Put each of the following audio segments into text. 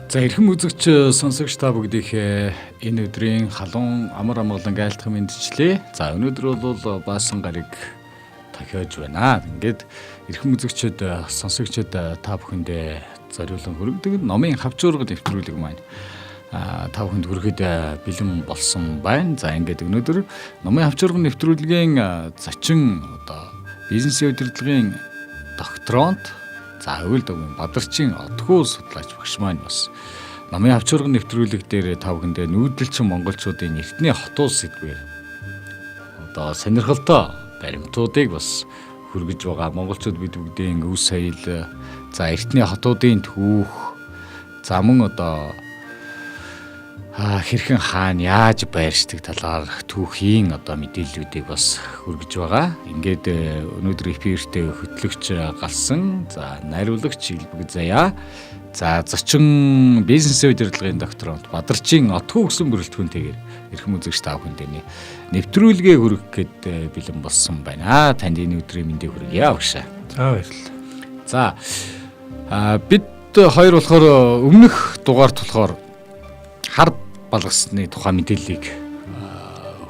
За эрхэм үзэгч сонсогч та бүгдийнхээ энэ өдрийн халуун амар амгалан айлтгах мэндчлээ. За өнөөдөр бол баасан гарыг тахиож байна. Ингээд эрхэм үзэгчд сонсогчд та бүхэндээ зориулан хүргэдэг номын хавчуургад нэвтрүүлэг маань та бүхэнд хүрэхэд бэлэн болсон байна. За ингээд өнөөдөр номын хавчуургад нэвтрүүлгийн зочин бизнесийн удирдлагын докторант Өвөл Дөвгийн Бадарчин отгоо судлаач багш маань бас намын хавчуурган нэвтрүүлэг дээр та бүхэндээ нүүдэлчин монголчуудын эртний хотууд сэдвээр сонирхолтой баримтуудыг бас хүргэж байгаа. Монголчууд бид бүгдийн өв соёл, за эртний хотуудын түүх, за мөн хэрхэн хаана яаж байршдаг талаар түүхийн мэдээллүүдийг бас хүргэж байгаа. Ингээд өнөөдөр эфиртээ хөтлөгч галсан. За найруулагч Илбэг Заяа. За зочин бизнесийн удирдлагын докторант Бадарчин отгоо өгсөн бүрэлдэхүүнтэйгээр эрхэм үзэгч та бүхэндээ нэвтрүүлгээ хүргэхэд бэлэн болсон байна. Танд энэ өдрийн мэндийг хүргье багшаа. За баярлалаа. За бид хоёр болохоор өмнөх дугаарт болохоор хар балгасны тухай мэдээллийг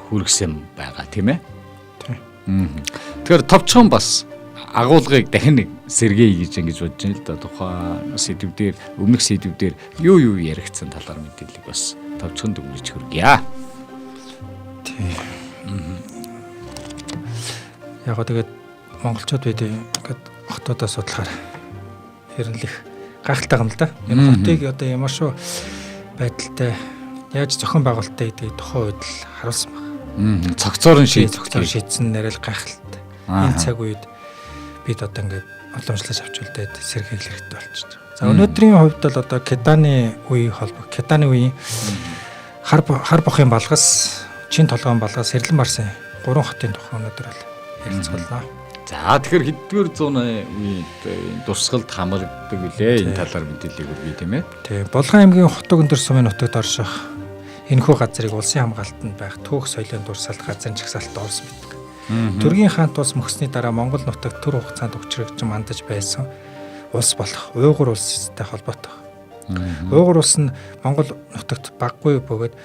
хүргэсэн байгаа тийм ээ. Тийм. Тэгэхээр товчхон бас агуулгыг дахин нэг сэргээе гэж бодож байна л да. Тухайн сэдвүүдээр, өмнөх сэдвүүдээр юу яригдсан талаар мэдээллийг бас товчхон дүгнэж хүргье. Тийм. Яг тэгээд монголчууд бид ингээд хотуудаа судлахаар хэрнэлэх гайхалтай юм л да. Энэ хотыг ямар шүү байдалтай яаж зохион байгуулалттай гэдгийг тухайн үед л харуулсан байна. Цогцоор шийдсэн нэрэл гайхалтай. Энэ цаг үед бид ингээд уламжлаж авч үлдээд сэргээх хэрэгтэй болчихсон. За өнөөдрийн хувьд бол Кеданы үеийн холбоо, Кеданы үеийн хар бохын балгас, чин толгойн балгас, Сэрлэн Барсын 3 хотын тухай өнөөдөр л ярилцгалаа. За тэгэхээр хэддүгээр зууны үед дурсгалд хамрагддаг үлээ энэ талаар мэдээллийг өгье тийм ээ. Тийм. Булган аймгийн Хотог өндөр сумын нутагт орших энэхүү газрыг улсын хамгаалтанд байх түүх соёлын дурсгалд газрын жагсаалтад орсон байдаг. Төргийн хаант улс мөхсний дараа Монгол нутагт төр хугацаанд өгчрөгжин мандаж байсан улс болох Уйгур улстай холбоотой. Уйгур улс нь Монгол нутагт баггүй бөгөөд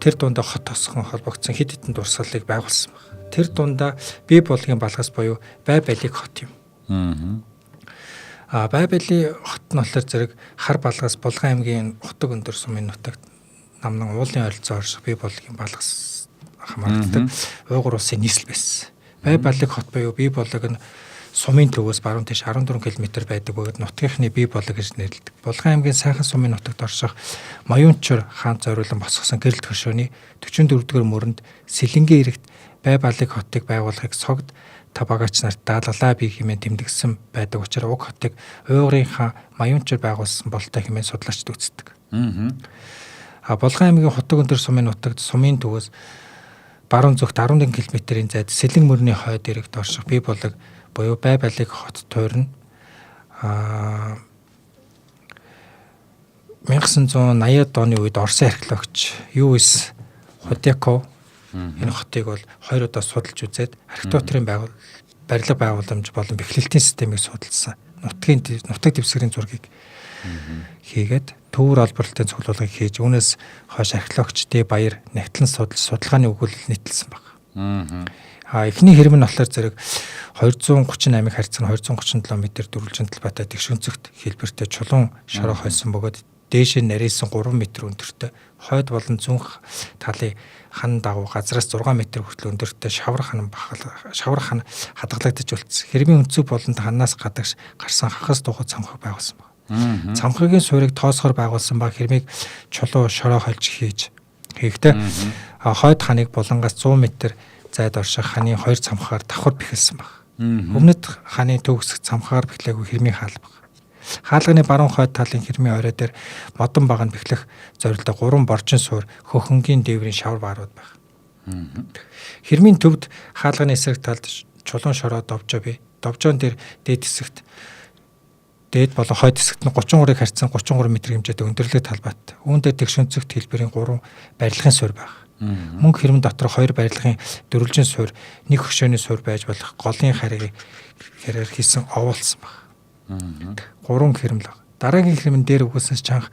тэр дундаа хот тосгон холбогдсон хэд хэдэн дурсгалыг байгуулсан байна. Тэр дундаа бие болгоны балгас буюу бай балиг хот юм. Бай балиг хот нь болохоор зэрэг хар балгас Булган аймгийн Хотог өндөр сумын нутагт намнан уулын ойролцоо орших бие болгоны балгас хамаардаг Уйгур улсын нийслэл байсан. Бай балиг хот буюу бие болог нь сумын төвөөс баруун тийш 14 км байдаг бөгөөд нутгийнхны бие болог гэж нэрлэдэг. Булган аймгийн сайхан сумын нутагт орших Маюнчур хаан зориулан босгосон гэрэлт хөшөөний 44-р мөрөнд Сэлэнгийн иргэд бай балиг хотыг байгуулахыг согд табагач нарт даалгалаа бие хэмээн тэмдэгсэн байдаг учраас уг хотыг Уйгурын хаан Маюнчур байгуулсан болтой хэмээн судлаачид үздэг. Булган аймгийн Хотог өндөр сумын нутагт сумын төвөөс баруун зүгт 11 км-ийн зайд Сэлэн мөрний хойд иргэд орших бие болог буюу бай балиг хот тойрон 1980-ад оны үед Оросын археологч Юис Ходяков энэ хотыг бол 2 удаа судалж үзээд архитектурын барилга байгууламж болон бэхлэлтийн системийг судалсан. Нутаг дэвсгэрийн зургийг хийгээд төвөр олборлолтын цуглуулгыг хийж үүнээс хойш археологч Д Баяр нэгтлэн судалгааны өгүүлэл нийтэлсэн байна. Эхний хэрэм нь болохоор зэрэг 238-ыг харьцан 237 м дөрвөлжин талбайтай тэгшүнцэгт хэлбэртэй чулуун шороо хойсон бөгөөд дээшээ нарийсан 3 м өндөртэй хойд болон зүүн талын хан дагуу газраас 6 м хүртэл өндөртэй шавар хан хадгалагдаж үлдсэн. Хэрмийн өнцөг болон ханаас гадагш гарсан хагас дугуй цамхаг байгуулсан байна. Цамхагийн суурийг тоосгоор байгуулсан ба хэрмийг чулуу шороо хольж хийхдээ хойд ханыг булангаас 100 м зайд орших ханы 2 цамхаар давхар бэхэлсэн баг. Өмнөд ханы төв хэсэг цамхаар бэхлээгүй хэрмийн хаал баг. Хаалганы баруун хойд талын хэрмийн орой дээр модон баг нь бэхлэх зорилттой 3 боржин суур хөхөнгийн дээврийн шавар баарууд баг. Хэрмийн төвд хаалганы эсрэг талд чулуун шороо довжоо бий. Довжоон дээр дээд болон хойд хэсэгт нь 33-ыг харьцан 33 м хэмжээтэй өндөрлөг талбайт. Үүн дээр тэгшүнцэгт хэлбэрийн 3 барилгын суурь баг. Мөнх хэрмэн дотор 2 барилгын дөрвөлжин суурь, 1 хөшөөний суурь байж болох голын харийг хэрээр хийсэн овуулсан баг. 3 хэрэмл баг. Дараагийн хэрэмн дээр өгүүлсэнс чанга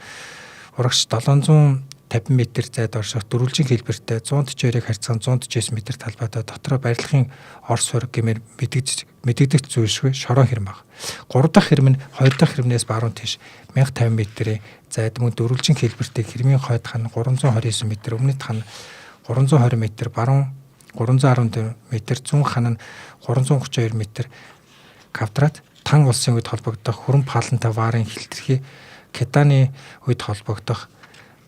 урагш 750 м зайд орших дөрвөлжин хэлбэртэй 142-ыг харьцан 149 м талбайтай дотроо барилгын орс хориг гэмээр мэдэгдэх зүйлшгүй шорон хэрэм баг. 3 дахь хэрэм нь 2 дахь хэрэмнээс баруун тийш 1050 м-ийн зайд мөн дөрвөлжин хэлбэртэй хэрмийн хойд хан 329 м, өмнөд хан 320 м, баруун 314 м, зүүн хан нь 332 м квадрат Тан улсын үед холбогдох хөрөн паланта варын хилтерхий Кетаны үед холбогдох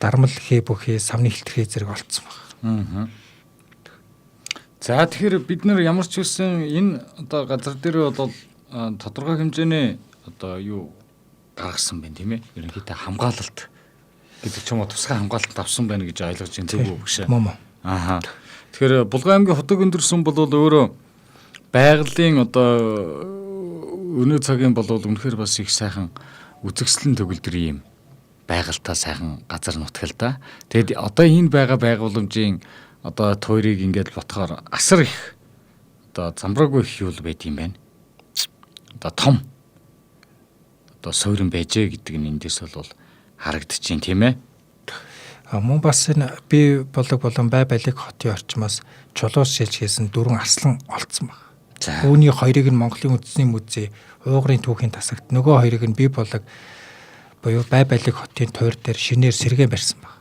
дармал хээ бүхий савны хилтерхий зэрэг олцсон байна. За тэгэхээр бид нар ямар ч үсэн энэ одоо газар дээр бол тодорхой хэмжээний одоо юу гаргасан байна тийм ээ. Ерөнхийдөө хамгаалалт гэдэг ч юм уу тусгай хамгаалалт авсан байна гэж ойлгож байна зөв үү гэж. Ааха. Тэгэхээр Булган аймгийн хотог өндөрсөн бол өөрөө байгалийн одоо өнөө цагийн бол үнэхээр бас их сайхан үзэгслэн төгөлдөр юм байгальтай сайхан газар нутгал да. Тэгэд одоо энэ байгаа байгууламжийн одоо тойрыг ингээд ботхоор асар их одоо замбраагүй их юу байт юм байна. Одоо том одоо суурин байжээ гэдэг нь эндээс бол харагдчихээн тийм ээ. Мөн бас энэ би болог болон байлыг хотын орчмоос чулуус шилж хийсэн 4 арслан олцсон баг. Үүний 2-ыг нь Монголын үндэсний музей уугрын түүхийн тасагт нөгөө 2-ыг нь би болог буюу байлыг хотын тойр дээр шинээр сэргээ барьсан баг.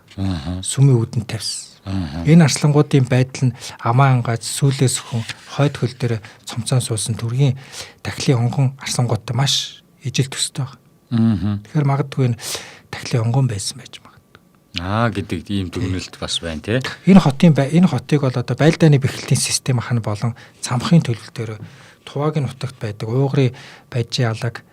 Сүмийн үүдэн тавьсан. Энэ арслангуудын байдал нь амаа ангааж сүүлээс хүн хойд хөл дээр цомцоо суусан төргийн тахлын онгон арслангуудтай маш ижил төстэй баг. Тэгэхээр магадгүй энэ тахлын онгон байсан байж магадгүй. Гэдэг ийм дүгнэлт бас байна тий. Энэ хотыг бол одоо байлдааны бэхлэлтийн систем хан болон цамхын төлөв дээр Туваагийн нутагт байдаг уугрын Бажи алаг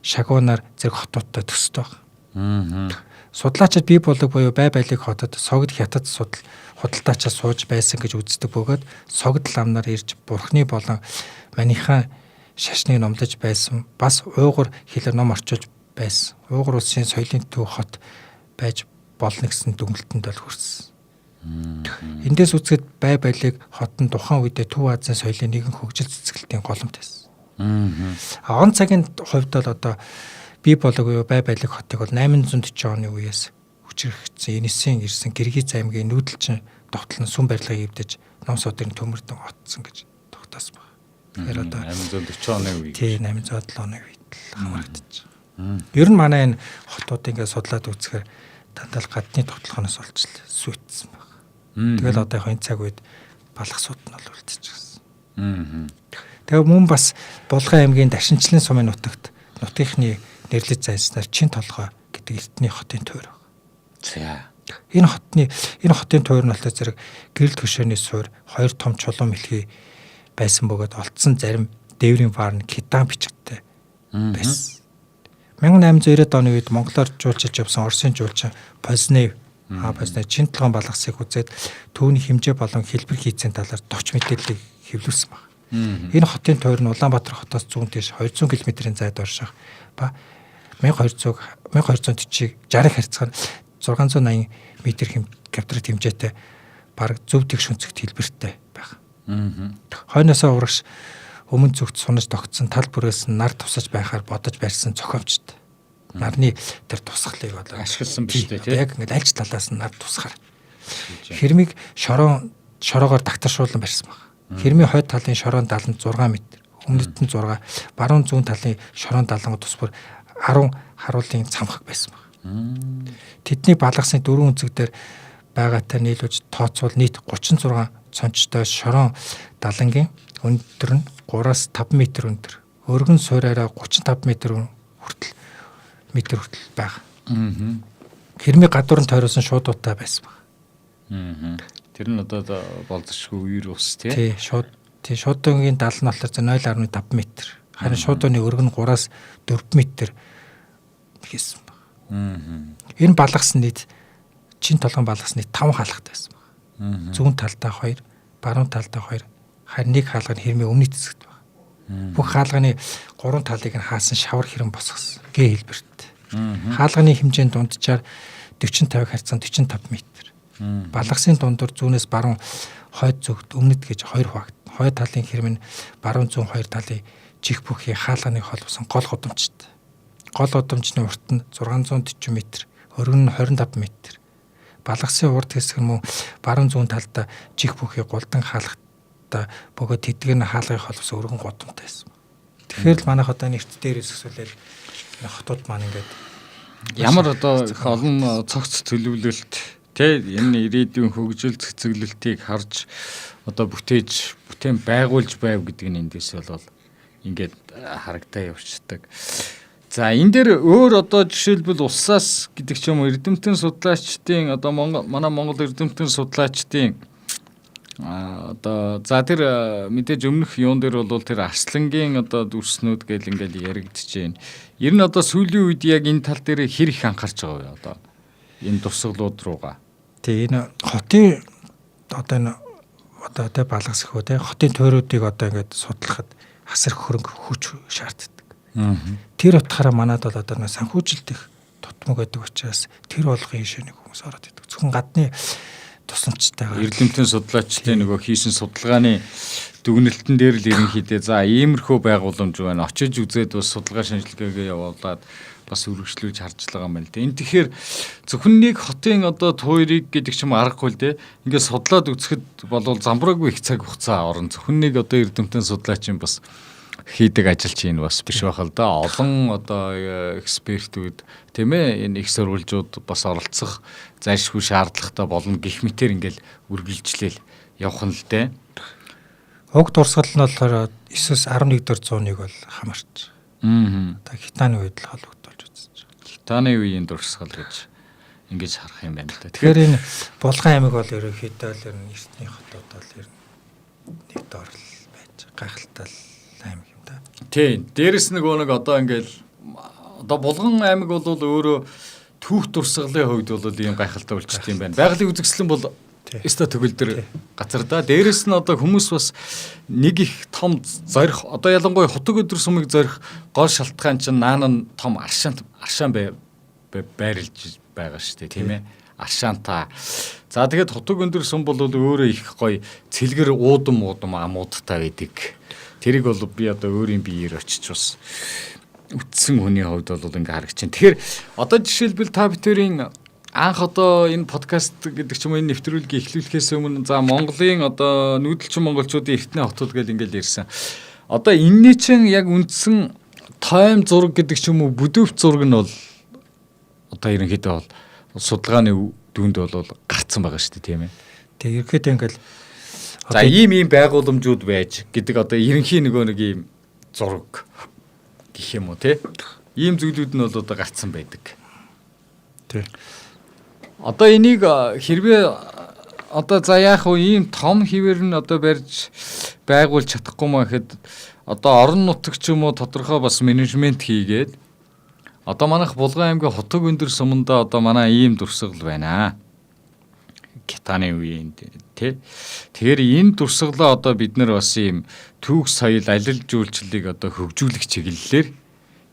шагуунаар зэрэг хотуудтай төстэй баг. Судлаачид бий болог буюу байлыг хотод согд хятад худалдаачаас сууж байсан гэж үздэг бөгөөд согд ламнаар ирж бурхны болон манийхан шашныг номлож байсан бас уугар хэлээр ном орчуулж байсан. Уугар улсын соёлын төв хот байж болно гэсэн дүгнэлтэнд бол хүрсэн. Эндээс үзэхэд байлыг хотон тухайн үедээ Төв Азийн соёлын нэгэн хөгжил цэцгэлтийн голомт байсан. Он цагийн хувьд бол одоо бий болог байлыг хотыг бол 840 оны үеэс хүчрхэгдсэн Енисийн ирсэн Киргиз аймгийн нүүдэлчин довтлон сүм барилгыг эвдэж ном судын төмөрдөн отсон гэж тогтоосон байна. Тэгэхээр одоо 840 оны үе. Тий 807 оны үед хамрагдчих. Ер нь манай энэ хотууд ингээд судлаад үзэхээр тантал гадны товтлохоноос олж сүйтсэн байна. Тэгэл одоо яг энэ цаг үед балах суд нь бол үлдчихсэн. Тэгээ мөн бас Булган аймгийн Дашинчлын сумын нутагт нутгийнхны нэрлэж зайснаар Чин толгой гэдэг эртний хотын тойр байна. За. Энэ хотын тойр нь болтой зэрэг гэрэл төшөөний суур 2 том чулуун мэлхий байсан бөгөөд олдсон зарим дээврийн ваар нь китан бичгтээ байсан. 1890 оны үед монголоор жуулчилж явсан Оросын жуулчин Познев Чин толгойн балгасыг үзээд түүний хэмжээ болон хэлбэр хийцийн талаар товч мэдээллийг хэвлүүлсэн байна. Энэ хотын тойр нь Улаанбаатар хотоос зүүн тийш 200 км-ийн зайд орших ба 1240-ийг 60 харьцах 680 м квадрат хэмжээтэй бараг зөв тэгш өнцөгт хэлбэртэй байна. Хойноосоо урагш өмнө зүгт сунаж тогтсон тал бүрээс нар тусаж байхаар бодож барьсан зохиомжтой. Нарны тэр тусгалыг бол ашигласан биш үү тий. Яг ингээд альч талаас нь нар тусгаар. Хэрмийг шороогоор тагтаршуулан барьсан байна. Хэрмийн хойд талын шороон 76 м, өмнөд нь 6, баруун зүүн талын шороон 70 тус бүр 10 харуулын цамхаг байсан байна. Тэдний балгасын дөрвөн өнцөг дээр байгаатай нийлүүлж тооцвол нийт 36 цончтой шороон далангийн өндөр нь 3-5 м өндөр. Өргөн суураараа 35 м хүртэл байгаа. Хэрмийн гадуур нь тойросон шуудуутай байсан байна. Тэр нь одоо болзошгүй үер ус тий. Тий, шуудуугийн дал нь болохоор 0.5 м. Харин шуудууны өргөн 3-4 м хийсэн байна. Энэ балгас нийт Чин толгойн балгас нийт 5 хаалгатай байсан байна. Зүүн талдаа 2, баруун талдаа 2, харин нэг хаалга нь хэрмийн өмнөд хэсэгт байна. Бүх хаалганы 3 талыг нь хаасан шавар хэрэм босгосон. Г хэлбэрт. Хаалганы хэмжээнд дунджаар 40-50 харьцан 45 м. Балгасын дундуур зүүнээс баруун хойд зүгт өмнөд гэж 2 хуваагд. Хойд талын хэрэм нь баруун зүүн 2 талын чих бүхий хаалганыг холбосон гол гудамжтай. Гол гудамжны урт нь 640 м, Өргөн нь 25 м. Балгасын урд хэсэг нь мөн баруун зүүн талдаа жиг бүхий голдон хаалгатаа бөгөөд тэдгээр нь хаалгын холбос өргөн гудамтай байсан. Тэгэхээр л манайх одоо нэрт дээрээс өсвөлэл хотууд маань ингээд ямар одоо их олон цогц төлөвлөлт энэ ирээдүйн хөгжил цэцэглэлтийг харж одоо бүтээн байгуулж байв гэдэг нь эндээс бол ингээд харагтаа явчихдаг. За энэ дээр өөр одоо жишээлбэл улсаас гэдэг ч юм уу эрдэмтэн судлаачдын одоо манай Монгол эрдэмтэн судлаачдын одоо за тэр мэдээж өмнөх юун дээр бол тэр Арслангийн одоо дүрснүүд гэл ингээл яригдчихэж байна. Ер нь одоо сүүлийн үед яг энэ тал дээр хэр их анхаарч байгаа вэ одоо энэ дурсгалууд руугаа. Тэгээ энэ хотын одоо энэ одоо тэ балгасхөө тэ хотын тойруудыг одоо ингээд судлахад асар хөрөнгө хүч шаарддаг. Тэр утгаараа манад бол одоо нэг санхүүжилт их тутмаг байдаг учраас тэр болгон ийшээ нэг хүмүүс ороод идэг. Зөвхөн гадны тусламжтайгаар эрдэмтэн судлаачдын нөгөө хийсэн судалгааны дүгнэлтэн дээр л ерөнхийдөө за иймэрхүү байгууламж байна. Очиж үзээд бас судалгаа шинжилгээгээ явуулаад бас үргэлжлүүлж харж байгаа юм байна л дээ. Энэ тэгэхээр зөвхөн нэг хотын одоо туйрыг гэдэг ч юм аргагүй л дээ. Ингээд судлаад үзэхэд болвол замбраагүй их цаг хугацаа орно. Зөвхөн нэг одоо эрдэмтэн судлаачийн бас хийдэг ажил чинь бас биш байх л да. Олон одоо экспертүүд тийм ээ энэ их сурвалжууд бас оролцох зайлшгүй шаардлагатай болно гэх мэтэр ингээл үргэлжлээл явах нь л дээ. Уг дурсгал нь болохоор 9-11-р зууныг бол хамаарч. Одоо Хитааны үед л холбогдуулж үзэж байгаа. Хитааны үеийн дурсгал гэж ингэж харах юм байна л да. Тэгэхээр энэ Булган аймаг бол ерөнхийдөө л эртний хотууд бол нэг доор л байж гайхалтай аймаг юм да. Тийм. Дээрэс нэг одоо ингээл одоо Булган аймаг бол өөрөө түүх дурсгалын хувьд бол ийм гайхалтай болчихсон юм байна. Байгалийн үзэсгэлэн бол өстой төгөлдөр газар да. Дээрэс нь одоо хүмүүс бас нэг их том зорих одоо ялангуяа хотог өдөр сумыг зорих гол шалтгаан чинь наан нь том аршаан байрлж байгаа шүү дээ тийм ээ. Аршаантаа. За тэгээд хотог өндөр сум бол өөрөө их гоё цэлгэр уудам амуудтай байдаг. Тэрийг бол би одоо өөрийн биеэр очиж бас үтсэн хүний хувьд бол ингээ харагч чинь. Тэгэхээр одоо жишээлбэл та бүхэн анх одоо энэ подкаст гэдэг ч юм уу энэ нэвтрүүлгийг эхлүүлэхээс өмнө за Монголын одоо нүүдэлчин монголчуудын эртний хотууд гэж ингээл ярьсан. Одоо энэний чинь яг үндсэн тайм зураг гэдэг ч юм уу бүдүүв зураг нь бол одоо ерөнхийдөө бол судалгааны дүнд бол гарцсан байгаа шүү дээ тийм ээ. Тэгээ ерөнхийдөө ингээл за ийм байгууламжууд байж гэдэг одоо ерөнхий нэг ийм зураг гэх юм уу те. Ийм зүйлүүд нь бол одоо гарцсан байдаг. Тий. Одоо энийг хэрвээ одоо за яах вэ ийм том хിവэр нь одоо барьж байгуулж чадахгүй маа гэхэд одоо орон нутаг ч юм уу тодорхой бас менежмент хийгээд одоо манайх Булган аймгийн хотог өндөр суманда одоо манай ийм дурсгал байна. Хитааны үеийн тий. Тэгэхээр энэ дурсгалаа одоо бид нар бас ийм түүх соёл алил жуулчлалыг одоо хөгжүүлэх чиглэлээр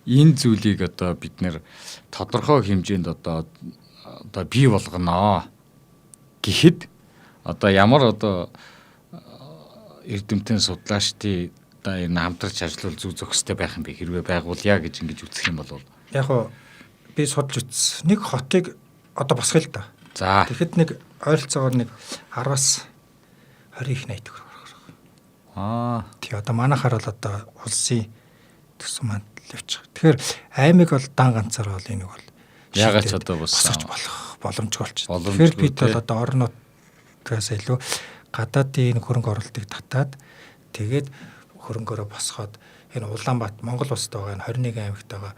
энэ зүйлийг одоо бид нар тодорхой хэмжээнд одоо бий болгоно гэхэд одоо ямар одоо эрдэмтэн судлаачдын одоо энэ хамтарч ажиллавал зүй зохистой байх юм бэ хэрвээ байгуулъя гэж ингэж үзэх юм бол яг хоо би судалж үзсэн. Нэг хотыг одоо босгоё л да. за тэгэхэд нэг ойролцоогоор нэг 10-аас 20 их найт төгрөг. Тий одоо манайхаар бол одоо улсын төсөв манд л явчих. Тэгэхээр аймаг бол дан ганцаар бол энийг бол ягаад ч одоо босгож болох боломжгүй болчихсон. Тэгэхээр бид бол одоо орон нутгаас илүү гадаадын хөрөнгө оруулалтыг татаад тэгээд хөрөнгөөрөө босгоод энэ Улаанбаатар Монгол улсад байгаа энэ 21 аймагт байгаа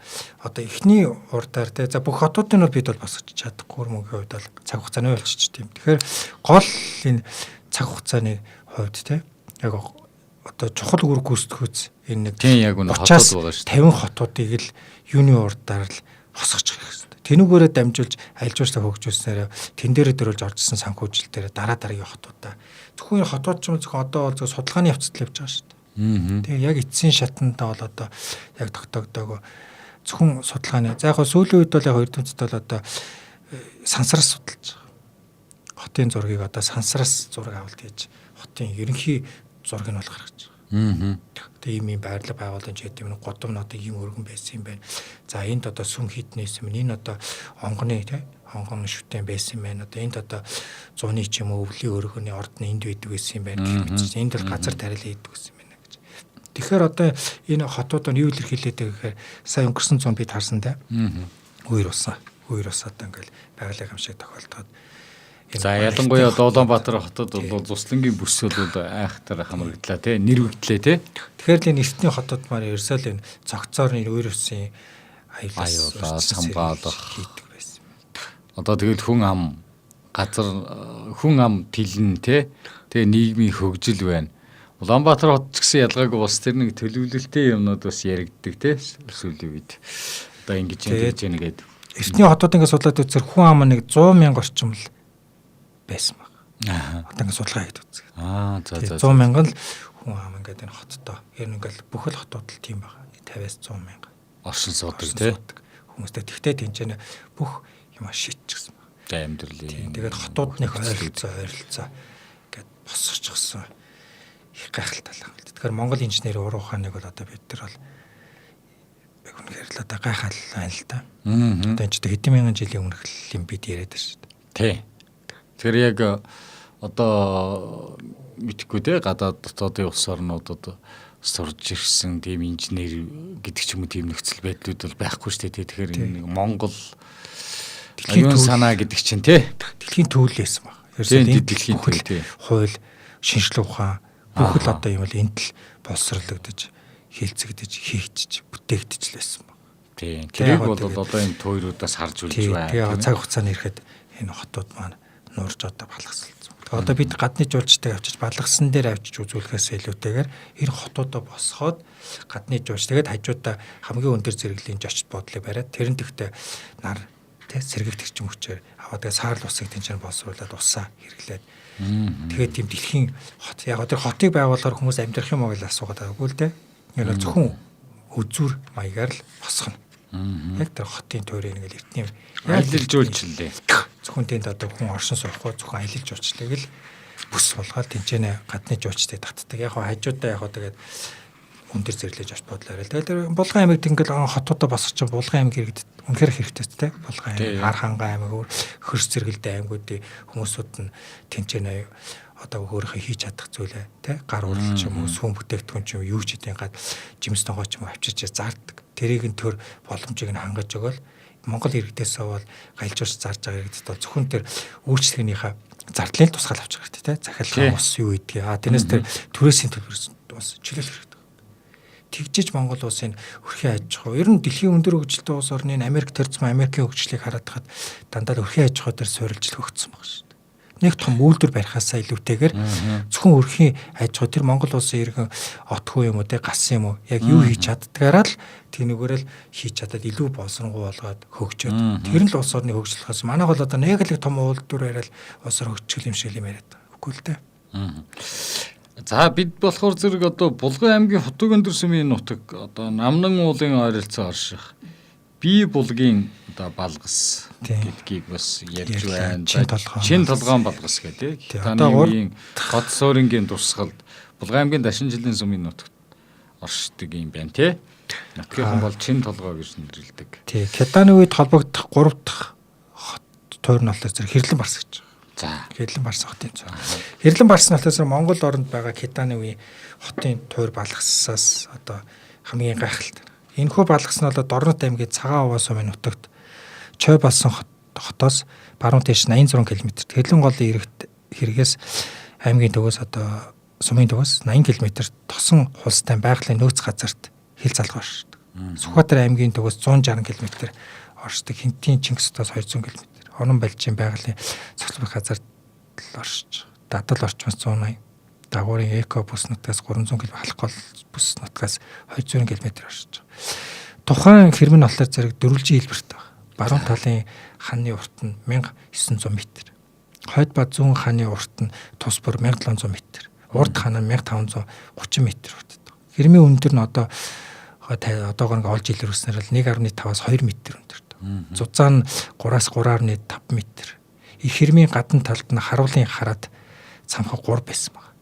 одоо эхний урдаар те за бүх хотуудын бол бид бол босгож чадахгүй мөнгөний хувьд бол цаг хугацааны болчих тийм. Тэгэхээр гол энэ цаг хугацааны хувьд те яг одоо чухал үр гүйцэтгэж энэ нэг тийм яг үнэ хотууд байгаа шүү. 50 хотуудыг л юуны урдаар л босгож байгаа хэрэгтэй. Тэнүүгээрээ дамжуулж альжуурсаа хөгжүүлснээр тэн дээрээ дөрүүлж оржсэн санхүүжилтээр дараагийн хотуудаа зөвхөн хотууд ч юм зөвхөн одоо бол судалгааны явцад л явж байгаа шүү дээ. Тэгээ яг эцсийн шатандаа бол одоо яг тогтоогдоог зөвхөн судалгааны. За яг сүүлийн үед бол яг эрдэмтэд бол одоо сансараас судалж байгаа. Хотын зургийг одоо сансараас зураг авалт хийж хотын ерөнхий зургийг нь бол гаргаж байгаа. Тэгээ ийм байрлал байгуулсан ч гэдэг юм годом одоо ийм өргөн байсан юм байна. За энд одоо сүм хитнээс юм. Энэ одоо онгоны онгон шүтэн байсан юм байна. Одоо энд одоо зууны ч юм уу өвлийн өргөний ордны энд байдаг байсан юм байна гэх мэт. Энд бол газар тариалан хийдэг байсан юм байна гэж. Тэгэхээр одоо энэ хотууд нь юу илэрхийлээд байгаа гэхээр сая өнгөрсөн зуун бид харсан те. Үер усан одоо ингээл байгалийн гамшиг тохиолдоод. За ялангуяа Улаанбаатар хотод бол Зуслангийн бүс бол айхтар хамрагдлаа тий нэрвэгдлээ тий. Тэгэхээр энэ эртний хотод маань ерөөсөө энэ цогцоор энэ үер усын аюулаас хамгаалах хийдэг байсан. Одоо тэгэл хүн ам тэлэн тий нийгмийн хөгжил байна. Улаанбаатар хот ч гэсэн ялгаагүй бас тэр нэг төлөвлөлттэй юмнууд бас яригддаг тий сүүлийн үед. Одоо ингэж нэгээд эртний хотод ингээд судлаад үзэр хүн ам нэг 100,000 орчим л байсан баг. Одоо ингээд судалгаа хийдэг үзье. За 100,000 л хүн ам ингээд энэ хоттой. Ер нь ингээд бүх л хотууд л тийм байгаа. 50-аас 100,000 оршин суудаг тий. Хүмүүстэй тэгтээ тэнцэнэ бүх юм шийдчихсэн баг. За амьдралын. Тэгээд хотуудных ойролцоо ингээд босчихсон их гайхалтай л байна. Тэгэхээр Монгол инженерийн уран ухааныг бол одоо бид нар бол үнэхээр л одоо гайхал байна л да. Одоо энэ ч хэдэн мянган жилийн өмнөх юм бид яриад байна шүү дээ. Тий. Тэр яг одоо мэдхгүй те гадаад дотоодын улс орнуудад сурж ирсэн тийм инженер гэдэг ч юм уу тийм нөхцөл байдлууд бол байхгүй шүү дээ. Тэгэхээр энэ Монгол аюун санаа гэдэг чинь те дэлхийн төвлөсөн баг. Ерөөсөө дэлхийн төвл тий. Хууль, шинжлэх ухаан бүх л одоо юм бол энд л боловсруулагдаж, хилцэгдэж, хийгдэж, бүтээгдэж л байсан баг. Тийм. Тэрийг бол одоо энэ туйруудаас харж үлж байна. Тэгээ цаг хугацааны ирэхэд энэ хотууд маань нуурж одоо балгасалцсан. Одоо бид гадны жуулчтай авчиж балгасан дээр авчиж үзүүлэхээс илүүтэйгээр энэ хотуудаа босгоод гадны жуулч тэгээд хажуудаа хамгийн өндөр зэрэглэлийн жочд бодлыг бариад тэрэн дэхтэй нар сэргийгт хэрчим хүчээр аваад тэгээд саарл усыг тэнцэн боловсруулад усаа хэрэглээд тэгээд тийм дэлхийн хот яг одоо хотыг байгуулахаар хүмүүс амьдрах юм уу гэж асуугаад байгаагүй л дээ. Энэ бол зөвхөн үзүр маягаар л босгоно. Яг тэр хотын туйрын нэг л эртний аялал жуулчлалээ. Зөвхөн тэнд одоо хүн оршин суухгүй зөвхөн аялал жуулчлалыг л бүс болгоод тэнцэнэ гадны жуулчтай татдаг. Яг хажуудаа яг тэгээд өндөр зэрлэж авч бодлоо. Тэгээд Булган аймагт ингээл хотуудаа босгоч Булган аймаг иргэд үнэхээр хэрэгтэй те. Булган аймаг, Архангай аймаг, хөрс зэрэгэлдээ аймагуудын хүмүүсүүд нь тэнцэнэ одоо өөрийнхөө хийж чадах зүйлээ те гар урал ч юм уу сүм бүтээгдэхүүн ч юм юу ч гэдэг гад жимс тогоо ч юм авчиж зардаг. Тэрийг нь төр боломжийг нь хангаж өгөөл Монгол иргэдээсээ бол галжуулж зарж байгаа иргэдэд бол зөвхөн тэр үйлчлэгнийхээ зардлын тусгаал авч байгаа хэрэгтэй те захиалгын ус юу гэдгийг тэрнээс тэр түрээсийн төлбөрөөс бас чөлөөлөх хэрэгтэй. Тэгжиж Монгол улсын өрхийн аж ахуй ер нь дэлхийн өндөр хөгжилтэй улс орны Америк төрцөн Америкийн хөгжлийг хараад хахад дандаа өрхийн аж ахуй дээр суурилж хөгжсөн баг шүү дээ. Нэг том үйлдвэр барихаасаа илүүтэйгээр зөвхөн өрхийн аж ахуй тэр Монгол улсын иргэн отгүй юм уу те гас юм уу яг юу хийж чаддгаараа л тэнэгээрэл хийж чадаад илүү боловсронгуй болгоод хөгжөөд тэр нь л улс орны хөгжлөхөөс манайх бол одоо нэг л том үйлдвэр яриад улс ор хөгжих юм шиг юм яриад байгаа. Үгүй л дээ. За бид болохоор зэрэг одоо Булган аймгийн Хотог өндөр сүмийн нутаг одоо Намнан уулын ойролцоо орших бие булгийн одоо балгас гэдгийг бас ярьж байна. Чин толгоон балгас гэдэг. Таныгийн гот суурингийн дурсгалд Булган аймгийн Дашин жилийн сүмийн нутагт оршдог юм байна тий. Нутгийнхан бол чин толгоо гэж нэрлэдэг. Тий. Кеданы үед холбогдох 3 дахь хот тойр нь болохоор зэрэг Хэрлэн Барс гэж. За, Хэрлэн Барс хотын цаа. Хэрлэн Барс нь болохоор Монгол оронд байгаа Кеданы үеийн хотын тойр балгасаас одоо хамгийн гайхалтай. Энэхүү балгас нь бол Дорнот аймгийн Цагаан Уваа сумын нутагт Чой болсон хотоос баруун тийш 86 км. Хэрлэн голын хэрэгээс аймгийн төвөөс одоо сумын төвөөс 80 км тосон хулстай байгалийн нөөц газарт хил залгаа оршдог. Сүхбаатар аймгийн төвөөс 160 км оршдог. Хинтийн Чингисхутаас 200 км. Онон Балжийн байгалийн цогцлбох газарт оршиж. Дадал орчмоос 180. Дагуурын эко бус нутгаас 300 км, алкогол бус нутгаас 200 км оршиж. Тухайн хэрмэн болохоор зэрэг дөрвөлжин хэлбэртэй байна. Баруун талын хааны урт нь 1900 м. Хойд ба зүүн хааны урт нь тус бүр 1700 м. Урд хаан нь 1530 м урттай. Хэрмийн өндөр нь одоогоор ингээ олж илэрүүлснээр л 1.5-аас 2 м өндөртэй. Зузаан нь 3-аас 3.5 м. Их хэрмийн гадна талд нь харуулын хараад цамхаг 3 байсан баг.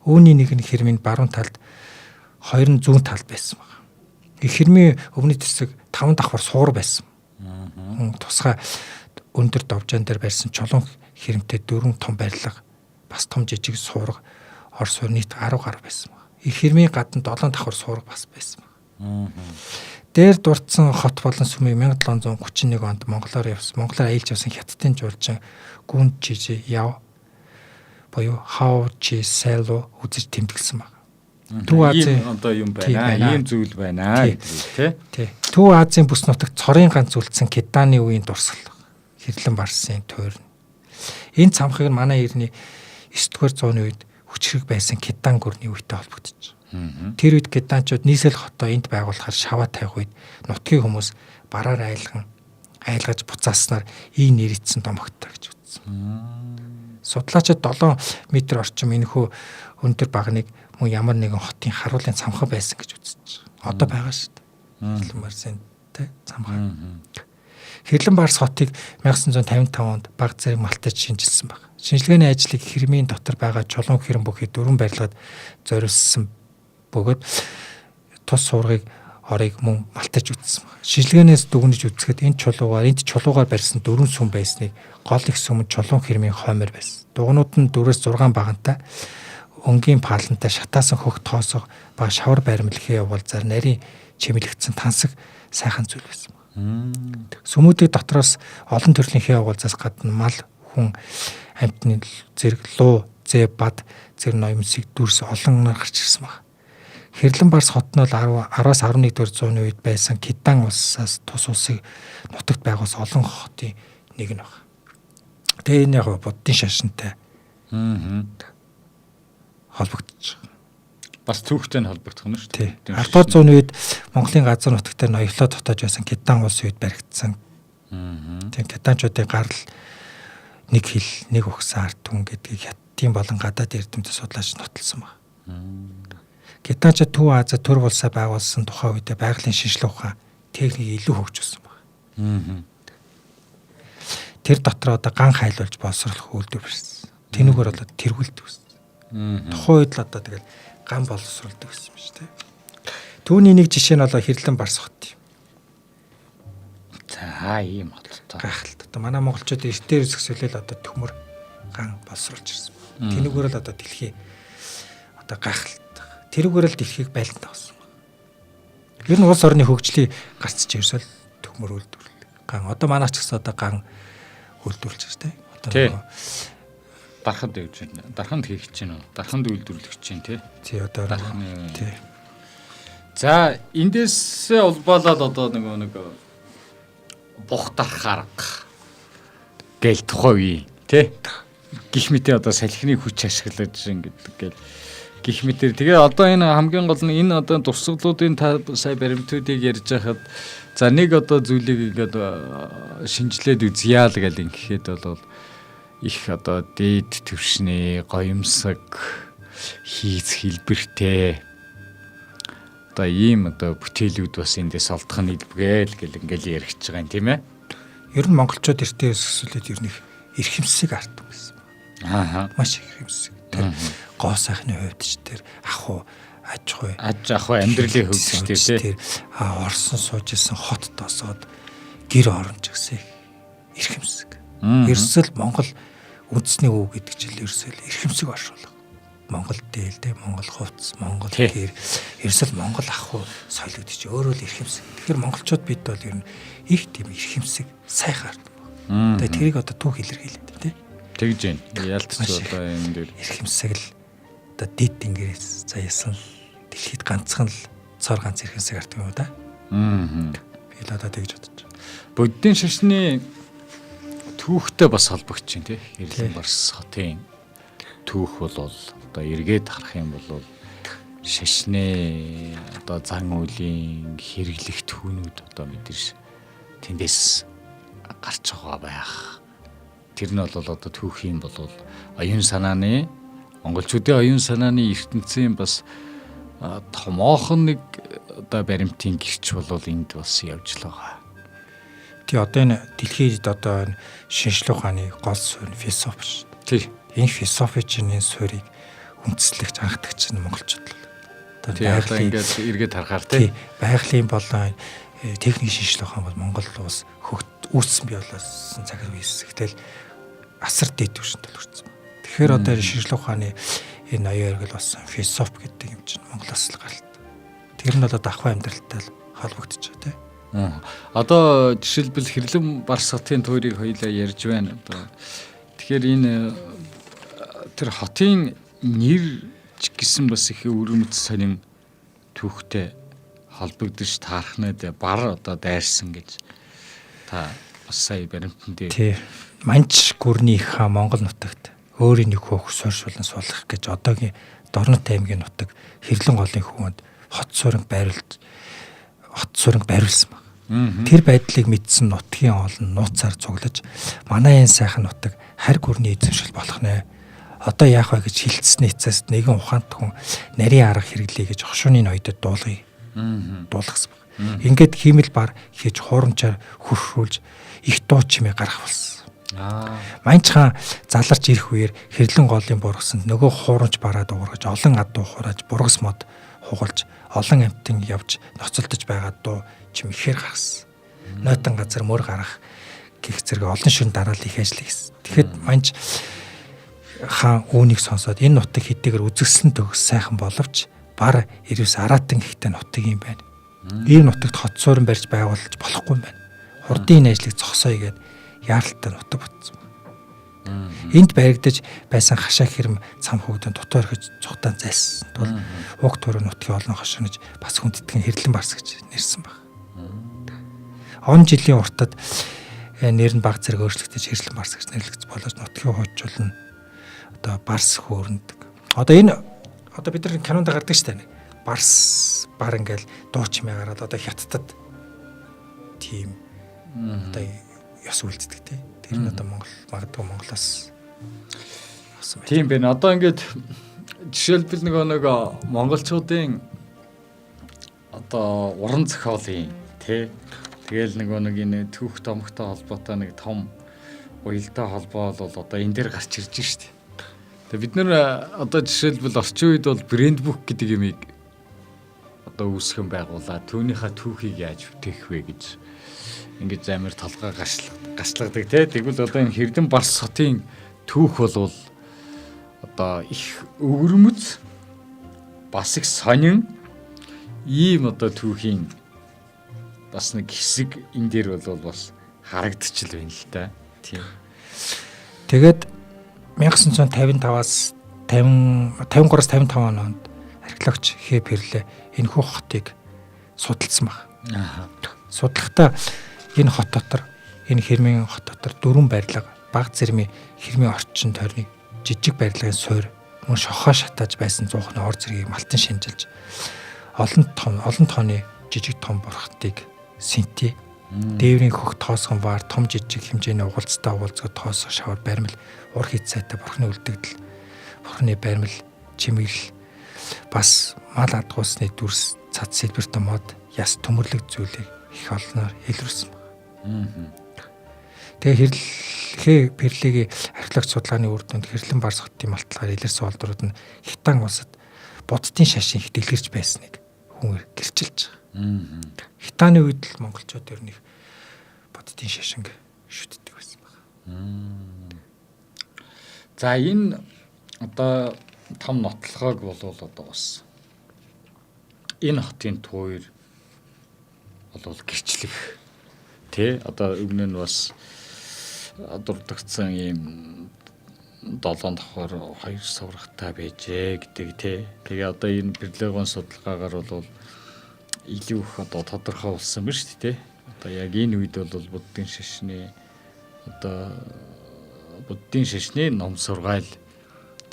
Үүний нэг нь хэрмийн баруун талд хоёр нь зүүн тал байсан баг. Их хэрмийн өвний тэсэг 5 давхар суур байсан. Тусгай өндөр довжаан дээр барьсан чулуун хэрэмтэй 4 том барилга, бас том жижиг суурга, ор суур нийт 10 гаруй байсан баг. Их хэрмийн гадна 7 давхар суурга бас байсан баг. Дээр дурдсан хот болон сүмийг 1731 онд монголоор айлж явсан хятадын жуулчин Гүн Жижи яв боёо Хау Чи Сэло үзэж тэмдэглэсэн баг. Төв Азийн одоо юм байна. Ийм зүйл байна гэдэг тий. Төв Азийн бүс нутагт цорын ганц үлдсэн Китаны үеийн дурсгал. Хэрлэн барсын туйрн. Энэ цамхыг манай эртний 9-р зууны үед хүчрэг байсан Китан гүрний үетэй холбогдож. Тэр үед Китанчууд нийслэл хотоо энд байгуулахаар шаваа тавих үед нутгийн хүмүүс бараар айлгаж буцааснаар ий нэрийдсэн домогтой гэж үзсэн. Судлаачид 7 м орчим энэхүү өндөр багныг мөн ямар нэгэн хотын харуулын цамхаг байсан гэж үзэж байгаа. Одоо байгаа шүү дээ. Хэрлэн барсын тэ цамхаг. Хэрлэн барс хотыг 1955 онд баг зэрэг малтаж шинжилсэн баг. Шинжилгээний ажлыг хэрмийн дотор байгаа чулуун хэрэм бүхий 4 барилгад зориулсан бөгөөд тус суургыг орыг мөн малтаж үзсэн баг. Шинжилгээнээс дүгнэж үзэхэд энд чулуугаар барьсан 4 сүм байсныг гол их сүм чулуун хэрмийн хоймор байсан. Дугнууд нь 4-6 багантай өнгийн палантай шатаасан хөх тоосго ба шавар баримлахын явуулзаар нарийн чимэлэгдсэн тансаг сайхан зүйл байсан баг. Сүмүүдийн дотроос олон төрлийн явуулзаас гадна мал, хүн, амьтны зэрэг луу, зэ, бад зэрэг ноёмсыг дүрс олон гарч ирсэн баг. Хэрлэн барс хот нь 10-аас 11-р зууны үед байсан Китан улсаас тус улсыг нутагт байгуулсан олон хотын нэг нь баг. Тэгээ энэ яг буддын шашинтай холбогдож байгаа. Бас түүхтэй нь холбогдох нь шүү дээ. 10-р зууны үед Монголын газар нутагтаа ноёлоо дотоож байсан Китан улсын үед баригдсан. Тэгээ Китанчуудын гарал нэг хил, нэг ухсан ард түмэн гэдгийг хятадын болон гадаад эрдэмтэд судлаач нотолсон баг. Китанчууд Төв Азиад төр улсаа байгуулсан тухай үедээ байгалийн шинжилгээ ухаан техник илүү хөгжүүлсэн баг. Тэр дотор одоо ган хайлуулж боловсруулах үйлдвэр барьсан. Тэнүүгээр болоод тэргүүлдэг гэсэн. Тухайн үед л одоо тэгэл ган боловсруулдаг гэсэн юм шүү дээ. Түүний нэг жишээ нь болоо Хэрлэн барс хот юм. За ийм бодлоо. Гайхалтай. Одоо манай монголчууд эртээр өсгсөлөл одоо төмөр ган боловсруулж ирсэн. Тэнүүгээр л одоо дэлхий одоо гайхалтай. Тэрүүгээр л дэлхийг байлдан авсан. Ер нь улс орны хөгжлийг гарцж ирсэл төмөр үйлдвэрлэдэг. Ган одоо манайч гэсэн одоо ган үйлдвэрлэж байна те. Одоо дарханд явж байна. Дарханд хийх гэж байна уу? Дарханд үйлдвэрлэж чинь те. Тий одоо тий. За эндээс улбалаад одоо нэг бох дарах арга гээл тухай үе те. Гэх мэт одоо салхины хүч ашиглаж ингэдэг гээл гэх мэтэр. Тэгээ одоо энэ хамгийн гол нь энэ одоо дурсгалуудын сая баримтуудыг ярьж байхад за нэг одоо зүйлийг ингээд шинжилээд үзье л гэл ингэхэд бол их одоо дээд төвшний гоёмсаг хийц хэлбэртэй одоо ийм одоо бүтээлүүд бас эндээс олдох нь илбгээл гэл ингээл яригдж байгаа юм тийм ээ. Ер нь монголчууд эртээ өсгсөлөд ер нь эрхэмсэг ард байсан. Маш их эрхэмсэг. Гоо сайхны хувьд ч тэр ах уу амьдралын хөгжиж тэр орсон сууж исэн хот тосоод гэр оронч гэсэн эрхэмсэг. Ерөөсөл Монгол үндэсний үг гэдэг чинь ерөөсөл эрхэмсэг оршуулга. Монгол дээлтэй, Монгол хувцс, Монгол гэр ерөөсөл Монгол ах уу соёлогдчих өөрөө л эрхэмсэг. Тэгэхээр монголчууд бид бол ер нь их тийм эрхэмсэг сайхан ард. Тэгээ тэрийг одоо түүх илэрхийлээд тийм тэгж байна. Ялцч одоо энэ дээр эрхэмсэг л одоо дид тэнгэрээс заяасан дэлхийд ганцхан л цор ганц эрхэмсэг ард юм уу да. Би л одоо тэгж бодож байна. Буддын шашны түүхтэй бас холбогдож байна тий. Хэрлэн барс хотын түүх бол одоо эргээд харах юм бол шашны одоо зан үйлийн хэрэглэх түүнүүд одоо мэдэрч тэндээс гарч байгаа байх. Тэр нь бол одоо түүх юм бол оюун санааны монголчуудын оюун санааны ертөнцийн бас томоохон нэг одоо баримтын гэрч бол энд бас явж л байгаа. Тий одоо энэ дэлхийд одоо шинжлэх ухааны гол суурь философи шүү дээ. Тий. Энэ философи чинь энэ суурийг үндэслэгч анхдагч нь монголчууд л. одоо ингээд эргээд харахаар тий байгалийн болон техник шинжилгээ ухаан бол Монгол улс үүссэн бий болоосон цаг үеэс гэтэл асар дэд түвшинд төлөрсөн. Тэгэхээр одоо шинжилгээ ухааны энэ оюун эргэл болсон философи гэдэг юм чинь Монголоос л гаралтай. Тэр нь бол давхай амьдралтай холбогдож байгаа тий. Одоо жишээлбэл Хэрлэн Барсгатын туурийг хоёлаа ярьж байна. Одоо тэгэхээр энэ тэр хотын нэр гэсэн бас их өрөмөц сонин түүхтэй холбогдож таархнад бар одоо дайрсан гэж та бас сая баримтан дээр тий манч гүрний хаан Монгол нутагт өөрийн нэг хөөх суурьшуулан суулгах гэж одоогийн Дорнот аймгийн нутаг Хэрлэн голын хөвөнд хот сууринг байруулсан баг. Тэр байдлыг мэдсэн нутгийн олон нууцаар цуглаж манай энэ сайхан нутаг харь гүрний эзэмшил болох нэ. Одоо яах вэ гэж хилцсэний эцэст нэгэн ухаант хүн нарийн арга хэрэглэе гэж хошууны ноёдод дуулгасан баг. Ингээд хиймэл бар хийж хуурамчаар хөршүүлж их дуу чимээ гаргах болсон. Манч хаан заларч ирэх үеэр Хэрлэн голын бургасанд нөгөө хуурамч бараа дуургаж олон адуу хурааж бургас мод хугалж олон амтан явж ноцолдож байгаа дуу чим ихээр гаргасан. Нойтон газар мөр гарах гих зэрэг олон шин дараал их ажил хийсэн. Тэгэхэд манч хаан үүнийг сонсоод энэ нутаг хэдийгээр үзэсгэлэн төгс сайхан боловч бар ирвс араатан ихтэй нутаг юм байна. Ийм нутагт хот суурин барьж байгуулж болохгүй юм байна. Хурдын энэ ажлыг зогсоё гэд яаралтай нутаг ботсон. Энд баригдаж байсан хашаа хэрэм цам хөвгдөн дотор хэж цухтаан зайсан. Тул уг төрөө нутгийн олон хошигнож бас хүндэтгэн Хэрлэн Барс гэж нэрсэн баг. Он жилийн уртад нэр нь баг зэрэг өөрчлөгдөж Хэрлэн Барс гэж нэрлэгдэж болоод нутгийн хойчулна одоо Барс хөөрнөдөг. Одоо бид нар кинонд гардаг шүү дээ. Барс бар ингээл дуу чимээ гараад одоо хятадд тийм одоо ёс үлддэг тий. Тэр нь одоо магадгүй Монголоос авсан байх. Тийм байна. Одоо ингээд жишээлбэл нэг монголчуудын одоо уран зохиолын тий. Тэгэл нэг энэ түүх томогтой холбоотой нэг том уялдаа холбоо бол одоо энэ дээр гарч ирж штэ. Тэгээ бид нэр одоо жишээлбэл орчин үед бол брэнд бук гэдэг юмыг одоо үүсгэн байгуулаад түүнийхээ түүхийг яаж бүтээх вэ гэж ингэж амар толгой гашлагдаг тий. Тэгвэл одоо энэ Хэрлэн Барс хотын түүх бол одоо их өвөрмөц бас их сонин ийм одоо түүхийн бас нэг хэсэг энэ дээр бол бас харагдчихл байна л да. Тийм. Тэгээд 1955-аас 53-аас 55 онд археологч Хэ Перлэ энэ хөх хотыг судалсан баг. Судлахдаа энэ хот дотор энэ хэрмийн хот дотор дөрвөн барилга баг зэрмийн хэрмийн орчин тойрныг жижиг барилгын суур мөн шохоо шатааж байсан зуухны ор зэргийг малтан шинжилж олон тооны жижиг том бурхтыг синти дээврийн хөх тоосгон ваар том жижиг хэмжээний угалцтай уулзгад тоосго шавар баримл ур хит сайтай бурхны үлдэгдэл бурхны баримл чимэглэл бас мал адгуусны дүрс цад сэлбэрт мод яс төмөрлөг зүйлийг их олноор илрүүлсэн байна. Тэгээ Хэ Перлэгийн археологч судалгааны үр дүнд Хэрлэн Барс хотын малтлагаар илэрсэн олдрууд нь Хятад улсад буддын шашин их дэлгэрч байсныг хүн гэрчилж байгаа. Хятадны үед л монголчууд ер нь буддын шашинг шүтдэг байсан байна. За энэ одоо том нотлохоог бол одоо бас энэ хотын туйр бол гэрчлэх тий одоо өмнө нь бас дурдгдсан ийм 7 давхар 2 суврагтай байжээ гэдэг тий. Тэгээ одоо энэ Перлэгийн судалгаагаар бол илүү их одоо тодорхой болсон байна шүү дээ тий. Одоо яг энэ үед бол буддын шашны ном сургаал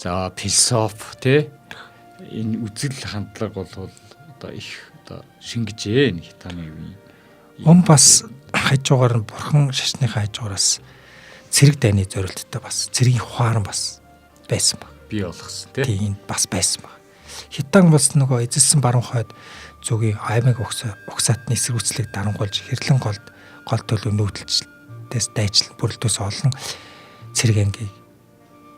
за философи тий энэ үзэл хандлага бол одоо их одоо шингэжээ нэг Хятадны үеийн бас хажуугаар нь бурхан шашныхаа хажуугараас цэрэг дайны зорилттой бас цэргийн хуаран бас байсан баг. Бий болгосон тий. Тийм бас байсан баг. Хятад бас нөгөө эзэлсэн баруун хойд зүгийн аймаг угсаатны эсрүүцлийг дарангуйлж Хэрлэн гол төлөв нүүдэлчдээс дайчлан бүрэлдээс олон цэрэг ангийг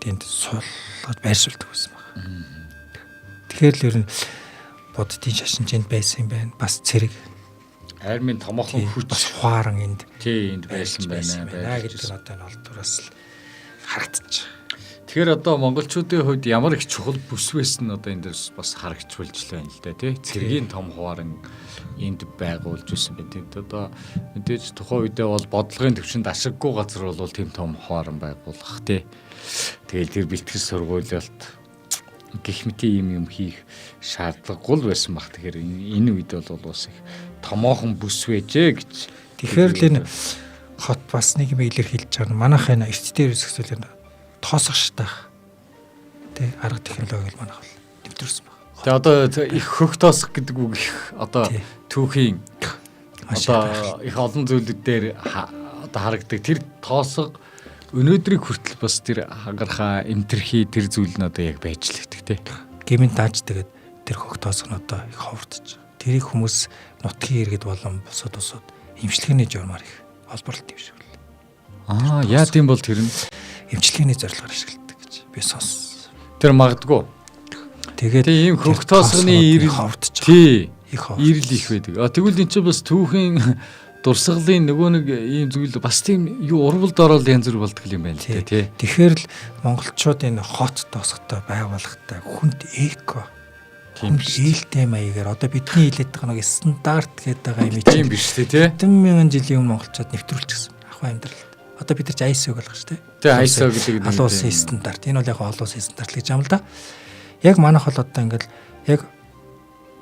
тэнд суулгаж байршуулдаг байсан баг. Тэгэхээр л ер нь буддын шашинжинд байсан юм байна. Бас цэрэг Армийн томоохон бас хүч хуаран энд энд байсан байна. гэдэг нь одоо энэ олдураас л харагдчих. Тэгэхээр одоо монголчуудын хувьд ямар их чухал бүс байсан нь одоо энэ дэс бас харагдчихвалж байна л да тий. Цэргийн том хуаран энд байгуулж байсан байна. Тэнд одоо мэдээж тухайн үедээ бол бодлогын төвшөнд ашиггүй газар бол тийм том хуаран байгуулах тий. Тэгэл тэр бэлтгэл сургуулиалт гэх мэт юм хийх шаардлагагүй л байсан баг. Тэгэхээр энэ үед бол бас их томоохон бүс байжээ гэж. Тэгэхээр л энэ хот бас нэг юм илэрхийлж байгаа. Манайх энэ эрт дээр хэсэгсүүл тоосох штах. Тэ арга технологи манайх бол нэвтрүүлсэн баг. Тэгээ одоо их хөх тоосох гэдэг үг их одоо түүхийн одоо их олон зүйлүүд дээр одоо харагдаг. Тэр тоосго өнөөдрийг хүртэл бас тэр хагархаа эмтэрхий тэр зүйл нь одоо яг байж л гэдэг тий. Гэмэнд дааж тэгээд тэр хөх тоосго нь одоо их ховдож. Тэрийг хүмүүс нутгийн иргэд болон бусад эмчилгээний журмаар их олборлт юм шиг л. Яа тийм бол тэр нь эмчилгээний зорилгоор ашигладаг гэж би сонссон. Тэр магадгүй. Тэгээд ийм хөх тоосгоны ирэл ховдож. Тий. Ирэл их байдаг. Тэгвэл энэ чинь бас түүхийн дурсгалын нөгөө нэг ийм зүйл бас тийм юу урвалд ороод янз бүр болдог юм байна л тий. Тэгэхээр л монголчууд энэ хот тоосготой байгууллагатай хүнд эко ээлтэй маягаар одоо бидний хэлээд байгаа нэг стандарт гэдэг байгаа юм чинь биш тий. 1000 жилийн өмнө монголчууд нэвтрүүлчихсэн ахуй амьдралд. Одоо бид нар ч ISO болгож шүү дээ. Тий ISO гэдэг нь олон улсын стандарт. Энэ бол яг олон улсын стандарт гэж юм л да. Яг манайх бол одоо ингээл яг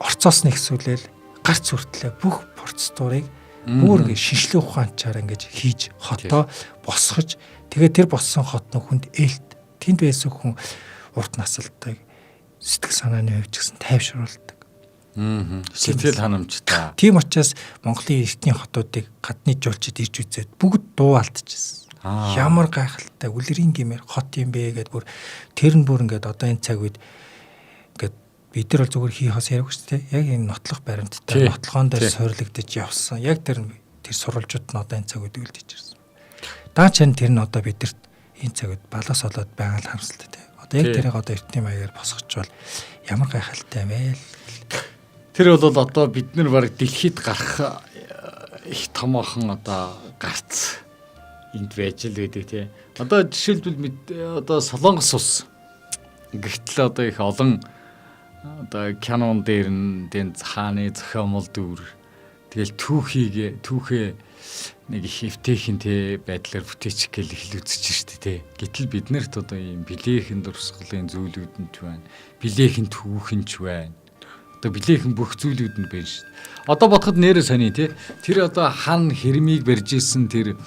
орцоос нэгсүүлэл гарц хүртлээ бүх процедурыг бүр ингэ шинжлэх ухаанчаар ингэж хийж хотоо босгож тэгээд тэр боссон хот нь хүнд ээлт тэнд байсан хүн урт насалдаг сэтгэл санааны хувьд ч гэсэн тайвшруулдаг. Сэтгэл ханамжтай. Тийм учраас Монголын эртний хотуудыг гадны жуулчид ирж үзээд бүгд дуу алдчихсан. Ямар гайхалтай үлрийн гэмээр хот юм бэ гэдээ бүр тэр нь бүр ингээд одоо энэ цаг үед ингээд бид нар бол зүгээр хий хос яриаггүй шүү дээ. Яг энэ нотлох баримттай нотлогоон дээр суйрлагдаж явсан. Яг тэр сурвалжууд нь одоо энэ цаг үед үлдэж ирсэн. Даач тэр нь одоо бидэрт энэ цаг үед балаас олоод байгаа л харамсалтай тий. Одоо яг тэрийг одоо эртний маягаар босгочвол ямар гайхалтай вэ? Тэр бол одоо бид нар баг дэлхийд гарах их томоохон одоо гарц энд байж л байдаг тий. Одоо жишээлбэл одоо Солонгос улс гэтэл одоо их олон одоо канон дээр нь тэн хааны зохиомол дүр тэгэл түүхээ нэг их эвтэйхэн те байдлаар бүтээчих гээл их л үзэж штэ те. Гэтэл биднэрт одоо ийм билээхэн дурсгалын зүйлүүд нь ч байна. Билээхэн түүхэн ч байна. Одоо билээхэн бүх зүйлүүд нь байна штэ. Одоо бодоход нэрээ сони те. Тэр одоо хан хэрмийг барьж исэн тэр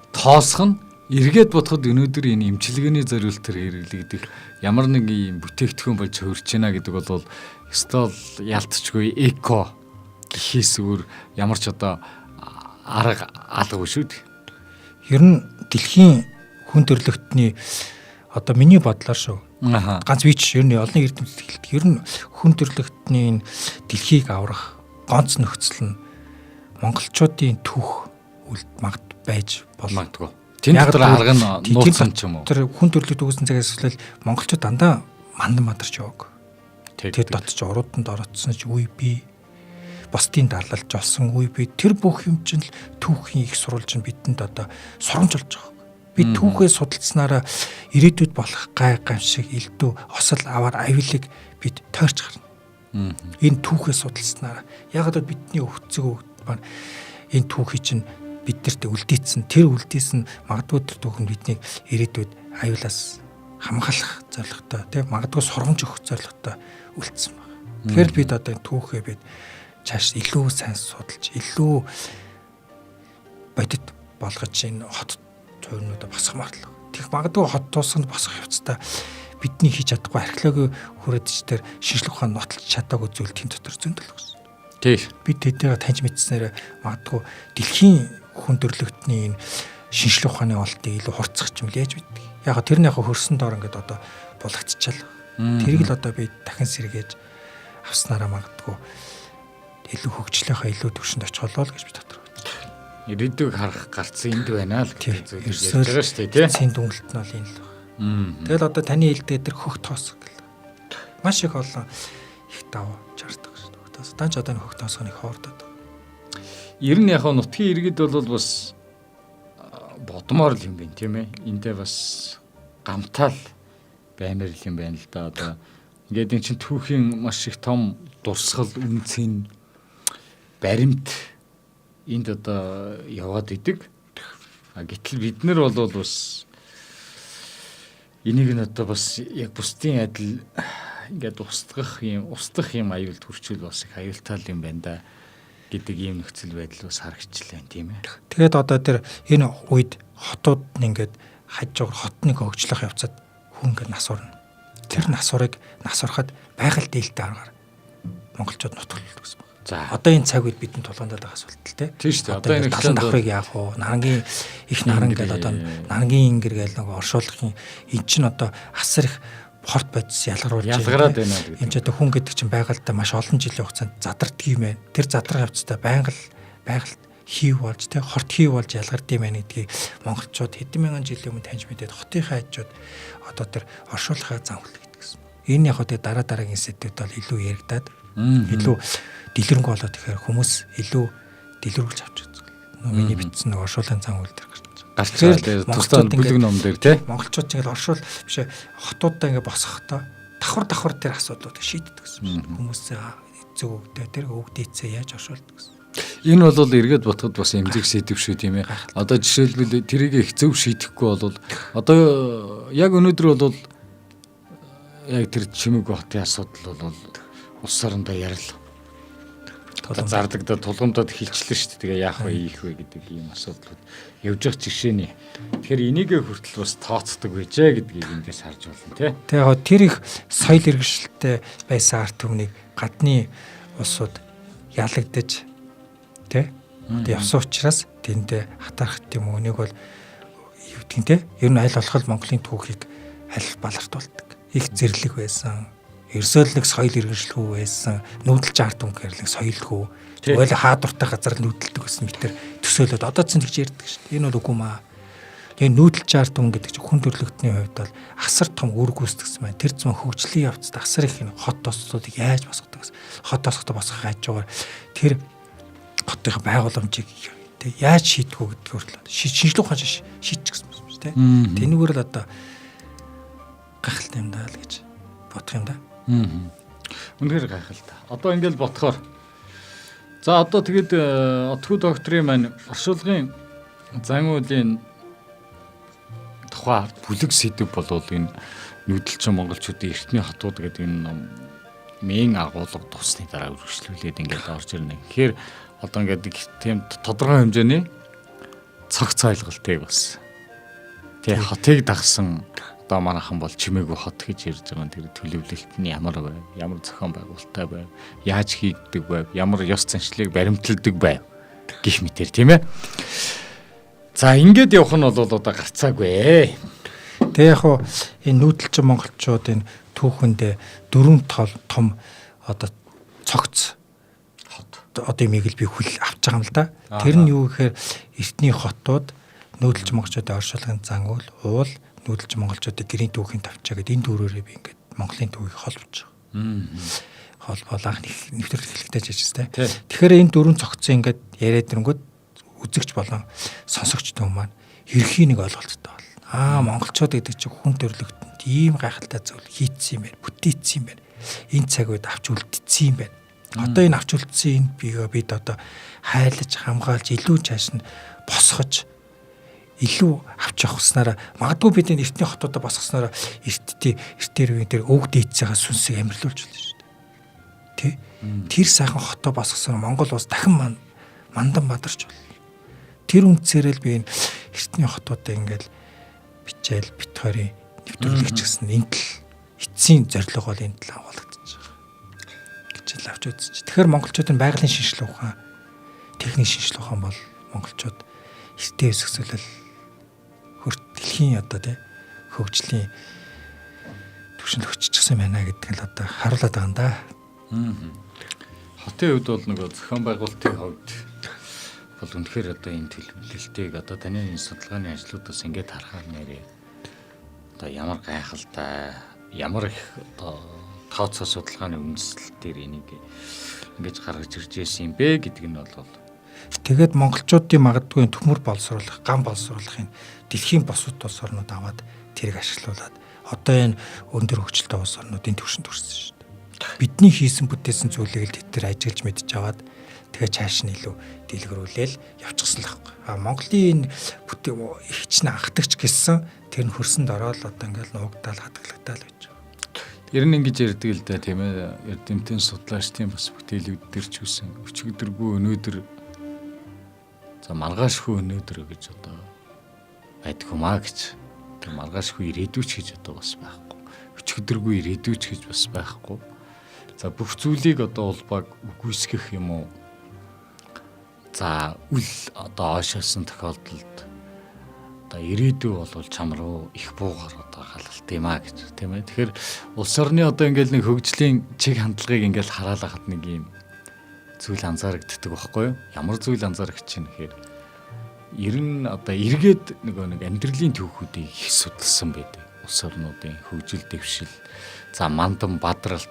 тоосх нь эргээд бодоход өнөөдөр энэ эмчилгээний зориултаар хэрэглэгдэх ямар нэг ийм бүтээгдэхүүн болж хөрж байна гэдэг бол стол ялтчгүй эко гэхээс өөр ямар ч одоо арга алгагүй шүү дээ. Ер нь дэлхийн хүн төрөлхтний одоо миний бодлоор шүү. Ганц би ч ер нь олон эрдэмтэд хэлдэг. Ер нь хүн төрөлхтний энэ дэлхийг аврах гонц нөхцөл нь монголчуудын түүх үлд байж болмагдгүй. Тэн дотор арга нь нууцсан ч юм уу. Тэр хүн төрлөخت үүсэн цагаас эхлээл монголчууд дандаа мандан мадарч яваг. Тэр дотч урууданд ороцсон ч үе би бусдын дарлалж олсон үе би тэр бүх юм чинь түүхийн их сурвалж нь бидэнд одоо сурамж болж байгаа. Би түүхээ судалснараа ирээдүйд болох гай гамшиг элдв осол аваар авилыг бид тойрч гарна. Энэ түүхээ судалснараа яг одоо бидний өвцөг маань энэ түүхий чинь биднэрт үлдээсэн тэр үлдээсэн магадгүй тэр түүхэн биднийг ирээдүйд аюулаас хамгаалах зорилготой тийм магадгүй сургамж өгөх зорилготой үлдсэн байна. Тэгэхээр бид одоо түүхээ бид чааш илүү сайн судалж илүү бодит болгож энэ хот тойрнуудаа босгомоор л. Тэг магадгүй хот туусанд босгох явцдаа бидний хийж чадахгүй археологийн хүрээдчдэр шинжлэх ухаан нотолж чадаагүй зүйл тэнд дотор зөндөл гэсэн. Тэг. Бид тэднийг таньж мэдснээр магадгүй дэлхийн хүн төрлөختний энэ шинжлэх ухааны олтыг илүү хурцсах юм лээж бидгийг. Яг тэрний яг хөрсөн доор ингээд одоо булгацчихал. Тэрийг л одоо би дахин сэргээж авснараа магадгүй илүү хөгжлийнхаа илүү төвшөнд очих болоо л гэж би дотор байна. Ирээдүйг харах гарцсан энд байна л гэж зүйл ярьж байгаа шүү дээ, тийм. Цэн дүнэлт нь бол энэ л байна. Тэгэл одоо таны хэлдэг тэр хөх тоос гэл. Маш их олон их даваа чардаг. тогтоос. Данч одоо нэг хөх тосгоныг хоордоод. Ер нь яг нутгийн иргэд бол бас бодмоор л юм байна тийм ээ. Эндээ бас гамтаал баймаар л юм байна л да. Одоо ингээд эн чин түүхийн маш их том дурсгал үнцэн баримт энд одоо яваад идэг. Гэтэл бид нар бол бас энийг нь одоо бас яг бусдын адил ингээд устгах юм аюулд хүрчүүл бас их аюултай юм байна да гэдэг ийм нөхцөл байдал бас харагдчихлаа тийм ээ. Тэгээд одоо тэр энэ үед хотууд нь ингээд хажуугаар хотныг хөгжлөх явцад хүн ингээд насурна. Тэр насурыг насурахад байгаль дээлтэй аргаар монголчууд нутгалдаг гэсэн байна. За одоо энэ цаг үед бидний тулгандаад байгаа асуулт л тий. Тийм шүү дээ. Одоо энэ талан давхрыг яах вэ? Нарангийн их наран гэдэг одоо нарангийн ингэр гээл нэг оршуулгын эн чинь одоо асар их хорт бодис ялгараад байна гэдэг. Энд ч одоо хүн гэдэг чинь байгальтай маш олон жилийн хугацаанд задардаг юм байна. Тэр задрах явцдаа байгальд хийв болж тий хорт хийв болж ялгардсан байна гэдгийг монголчууд хэдэн мянган жилийн өмнө таньж мэдээд хотынхаа хажууд одоо тэр оршуулгын зан үйл гэдэг гэсэн. Энэ яг одоо дараагийн сэдвүүд бол илүү яригадаад илүү дэлгэрэнгүй болоод ихээр хүмүүс илүү дэлгэрүүлж авч үздэг. Миний бичсэн нэг оршуулгын зан үйл дээр гарч байгаа тусдаа бүлэг ном дээр тий монголчууд тэгэл оршуул биш хотуудаа ингээ босгохдоо давхар тэр асуудлуудыг шийддэг гэсэн. Хүмүүсээ зөв өгдөө тэр өгдөөцөө яаж оршуулдаг гэсэн. Энэ бол эргээд ботход бас эмзэг сэдв шүү тийм ээ. Одоо жишээлбэл тэрийг их зөв шийдэхгүй бол одоо яг өнөөдөр бол яг тэр чимэг хотын асуудал бол улс орондоо ярил зардагдаад тулгамдаад хилчлээ шүү дээ. Тэгээ яах вэ, ийх вэ гэдэг ийм асуудлууд явж байгаа жишээний. Тэгэхээр энийгээ хүртэл бас тооцдог байжээ гэдгийг эндээс харж байна тий. Тэгээ яг тэр их соёл иргэншилтэй байсан арт түмнийг гадны улсууд ялагдаж тий одоо явсан учраас тэндээ хатаархт юм уу нэг бол юу гэдгийг тий ер нь аль болох Монголын түүхийг аль балартуулдаг. Их зэрлэг байсан. Ерсөөлөг соёл иргэншилгүй байсан. Нүүдэлж арт түмх гэрлэг соёлгүй. Тэгэл хаадуртай газар нүүдэлдэг гэсэн мэтэр төсөөлөд одоо ч тэгж ярьдаг шүү дээ. Энэ бол үгүй маа. Тэгээ нүүдэлж арт түмх гэдэг чинь хүн төрөлхтний хувьд бол асар том үр гүйцэтгэсэн байна. Тэр зам хөгжлийн явцад асар их хот тосцуудыг яаж босгодог гэсэн. Хот тосгодоо босгох хажуугаар тэр хотын байгууламжийг тэг яаж шийдэх вэ гэдгийг хүртэл шинжлэх ухаан шийдчих гэсэн юм шүү дээ. Тэнүүгээр л одоо гахалтай юм даа л гэж бодох юм да. Үнэхээр гайхалтай. Одоо ингээл ботхоор. За одоо тэгэд отхуу докторийн маань оршуулгын зан үйлийн тухай бүлэг сэдв болвол энэ нүүдэлчин монголчуудын эртний хотууд гэдэг энэ ном мэн агуулга тусны дараа үргэлжлүүлээд ингээд орж ирнэ. Тэгэхээр одоо ингээд тийм тодорхой хэмжээний цогц ойлголтыг бас тий хотыг дагсан одоо манайхан бол чимээгүй хот гэж ярьж байгаа. Тэр төлөвлөлт нь ямар байв? Ямар зохион байгуулалттай байв? Яаж хийгддэг байв? Ямар ёс заншлыг баримталдаг байв? Гэх мэтэр тийм ээ. За ингээд явах нь бол одоо гарцаагүй. Тэгээ яг энэ нүүдэлчин монголчууд энэ түүхэндээ дөрвөн том одоо цогц одоо имийг л би хүл авч байгаа юм л да. Тэр нь юу гэхээр эртний хотууд нүүдэлчин монголчуудын оршуулгын зан үйл, уул, нүүдэлчин монголчуудын гэрийн түүхийн тавчаа гэдэг энэ дөрвөөрөө би ингээд Монголын түүхийг холбож байгаа. Холбол анх нэвтрүүлэг хэлэхдээ жижигтэй. Тэгэхээр энэ дөрвөн цогцсон ингээд яриад ирэнгүүт үзэгч болон сонсогчдоо маань ерхий нэг ойлголттой бол. Монголчууд гэдэг чинь хүн төрлөختөнд ийм гайхалтай зүйл хийцсэн юм байна, бүтээцсэн юм байна. Энэ цаг үед авч үлдсэн юм байна. Одоо энэ авч үлдсэн энэ бид одоо хайлаж, хамгаалж, илүү чааш нь босгож илүү авч явахснараа магадгүй бид энэ эртний хотуудаа босгоснараа эртээр үеийн тэр өвг дээдсийнхаа сүнсийг амарлуулж байна шүү дээ. Тэ? Тэр сайхан хотоо босгосноор Монгол улс дахин мандан бадарч болно. Тэр үндсээрээ л би энэ эртний хотуудаа ингээл бичээл бит хоёрын нэвтрүүлэгч гэсэн энэ тал эцсийн зорилго бол энэ тал агуулгадчих гэж л авч үзчих. Тэгэхээр монголчуудын байгалийн шинжилгээ ухаан, техник шинжилгээ ухаан бол монголчууд эртээ өсгсөлөл дэлхийн одоо тий хөгжлийн түвшинд өччихсэн байна гэдэг нь одоо харуулдаг юм да. Хотын хувьд бол нөгөө зохион байгуулалтын хувьд бол үнэхээр одоо энэ төлөвлөлтийг одоо таны энэ судалгааны ажлуудаас ингээд харахаар нэрээ одоо ямар гайхалтай, ямар их одоо тооцоо судалгааны үндэслэл дээр энийг ингэж гаргаж ирж ирсэн юм бэ гэдэг нь бол Тэгээд монголчуудын магадгүй төмөр боловсруулах, ган боловсруулахын дэлхийн босод улс орнууд аваад тэрийг ашиглуулад одоо энэ өндөр хөгжилтэй улс орнуудын түвшинд хүрсэн шүү дээ. Бидний хийсэн бүтээсэн зүйлийг л тэд ажиглаж мэдж аваад тэгээ цааш нь илүү дэлгэрүүлээл явчихсан л байхгүй. Монголын энэ ихч анхдагч гэсэн тэр нь хөрсөнд ороод одоо ингээл нуугдаал хадгалагдаад байж байгаа. Ер нь ингэж ярьдаг л да тийм ээ. Эрдэмтэн судлаачдын бас бүтээлүүд төр ч үсэн өчигдөргүй өнөөдөр за маргаашгүй өнөөдөр гэж одоо байдгүмаа гэж. Тэр маргаашгүй ирээдүйч гэж одоо бас байхгүй. Өчигдөргүй ирээдүйч гэж бас байхгүй. За бүх зүйлийг одоо улбаг үгүйсгэх юм уу? За үл одоо оошоосон тохиолдолд одоо ирээдүй бол чам руу их буугаар одоо галалт юм а гэж тийм ээ. Тэгэхээр улс орны одоо ингээл нэг хөгжлийн чиг хандлагыг ингээл хараалахад нэг юм зүйл анзаарэгддэг байхгүй юу? Ямар зүйл анзаарэгч чинь гэхээр ер нь одоо эргээд нэг амьдралын төвхүүдийг их судалсан байдаг. Улс орнуудын хөгжил дэвшил, за мандан бадралт,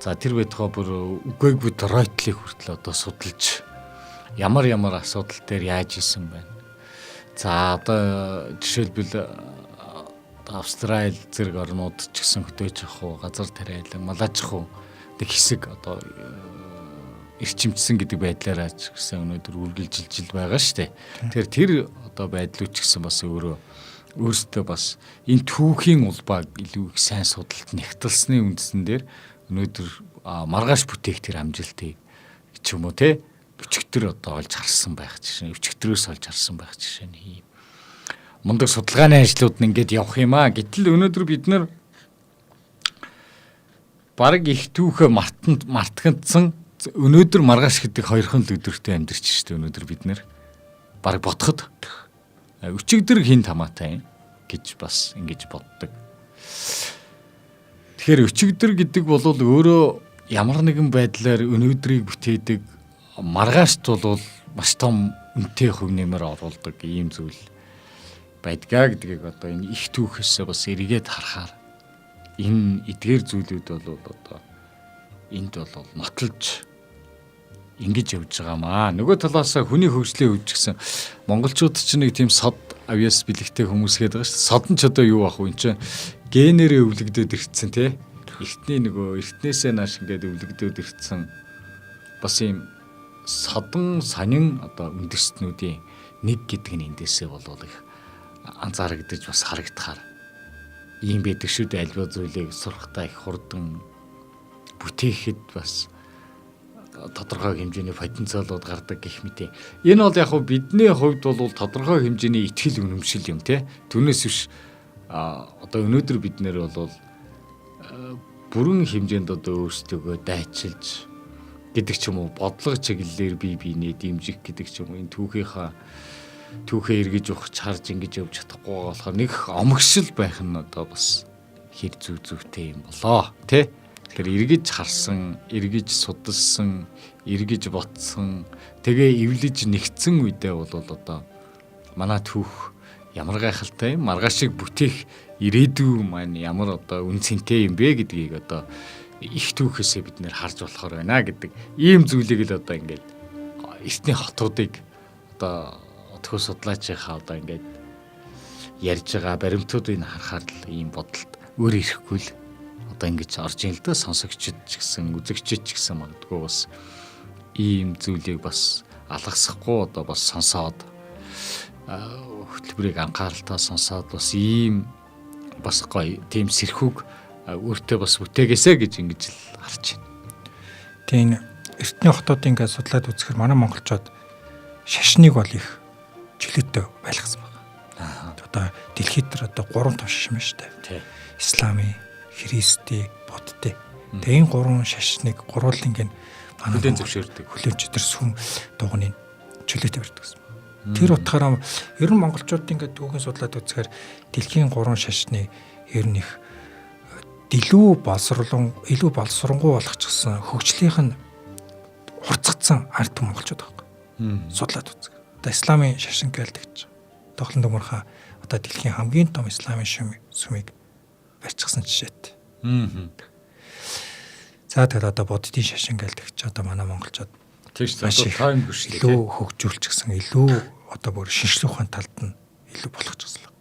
за тэр байтугай бүр үгээгүй Ройтлийг хүртэл одоо судалж ямар асуудал дээр яаж исэн байна. За одоо жишээлбэл Австрали зэрэг орнууд ч гэсэн хөтөөж авах уу, газар тариалан, малаж авах уу тэг хэсэг одоо эрчимчсэн гэдэг байдлаараа ч гэсэн өнөөдөр үргэлжилж байгаа шүү дээ. Тэр одоо байдлууд ч гэсэн бас өөрөөсөө бас энэ түүхийн улбааг илүү их сайн судалт нэгтэлсний үндсэн дээр өнөөдөр маргааш бүтээх тэр амжилтыг ч юм уу те өчигдөр одоо олж харсан байх жишээ, өчигдрөөс олж харсан байх жишээ нь юм. Мундаг судалгааны ажлууд нь ингээд явах юм аа. Гэтэл өнөөдөр бид нар бараг их түүхээ мартгандсан өнөөдөр маргааш гэдэг хоёрхан л өдөртөө амьдарч шүү дээ. Өнөөдөр бид нэр бараг ботход өчигдөр хин тамаатай гэж бас ингэж боддог. Тэгэхээр өчигдөр гэдэг бол өөрөө ямар нэгэн байдлаар өнөөдрийг бүтээдэг, маргаашт бол маш том үнэтэй хөв нэмэр оруулдаг ийм зүйл байдгаа гэдгийг одоо энэ их түүхээсээ бас эргээд харахаар энэ эдгээр зүйлүүд бол одоо энд бол нотолж ингэж явж байгаамаа. Нөгөө талаас хүний хөгжлийн хувьд ч гэсэн монголчууд ч нэг тийм сод авьяас бэлэгтэй хүмүүс гээд байгаа шүү дээ. Сод нь ч одоо юу ах вэ? Энд чинь генерээ өвлөгдөд ирсэн тий. Эртнээсээ нааш ингээд өвлөгдөд ирсэн бас ийм содон сонин одоо үндэстнүүдийн нэг гэдэг нь эндээсээ болов их анзаарагдаж бас харагдахаар ийм байдаг шүү дээ. Альва зүйлийг сурахтаа их хурдан бүтээхэд бас тодорхой хэмжээний потенциалууд гардаг гэх мэт. Энэ бол яг бидний хувьд бол тодорхой хэмжээний итгэл үнэмшил юм тий. Түүнээс биш одоо өнөөдөр бид нэр бол бүрэн хэмжээнд одоо өөрсдөө дайчилж гэдэг ч юм уу бодлого чиглэлээр биенээ дэмжих гэдэг ч юм уу энэ түүхээ эргэж ухаж харж ингэж явж чадахгүй болохоор нэг омгшил байх нь одоо бас хэр зүйтэй юм болоо тий. Тэгэхээр эргэж харсан, эргэж судалсан, эргэж ботсон, тэгээ эвлэж нэгцэн үедээ бол одоо манай түүх ямар гайхалтай юм, маргаашиг бүтээх ирээдүй маань ямар одоо үнцэнтэй юм бэ гэдгийг одоо их түүхээсээ бид нэр харж болохоор байна гэдэг ийм зүйлийг л одоо ингээд эртний хотуудыг одоо отгоо судлаачийнхаа одоо ингээд ярьж байгаа баримтуудыг харахаар л ийм бодолд өөр ирэхгүй л одоо ингэж орж ийн л да сонсогчд ч гэсэн үзэгчд ч гэсэн магадгүй бас ийм зүйлийг бас алгасахгүй одоо бас сонсоод хөтөлбөрийг анхааралтай сонсоод бас ийм бас гоё тийм сэрхүүг өөртөө бас бүтээгээсэ гэж ингэж л харж байна. Тийм эртний хотуудыг ингээд судлаад үзэхээр манай монголчууд шашныг бол их чөлөөтэй байлгасан байна. Одоо дэлхийд дээр одоо 3 том шашин байна шүү дээ. Исламын, христийн, буддын. Тэгээ энэ 3 шашныг гурван ингээд хүлээн зөвшөөрдөг. Хүлээн тэр сүм дуганы чөлөөтэй барьдаг гэсэн. Тэр утгаараа ер нь монголчууд ингээд түүхэн судлаад үзэхээр дэлхийн 3 шашны ер нь их илүү боловсронгуй болгочихсон хөгжлийнх нь хурцгдсан ард түмэн монголчууд байхгүй. Судлаад үзэхээр. Одоо исламын шашин гэлдэгч. Тоглон дөмөрхөн одоо дэлхийн хамгийн том исламын сүмийг барьчихсан жишээтэй. За тэгэл одоо бодитын шашин гэлдэг чи одоо манай монголчууд тийш одоо тайм биш илүү хөгжүүлчихсэн илүү одоо бүр шинжлэх ухааны талд нь илүү болгочихсон л.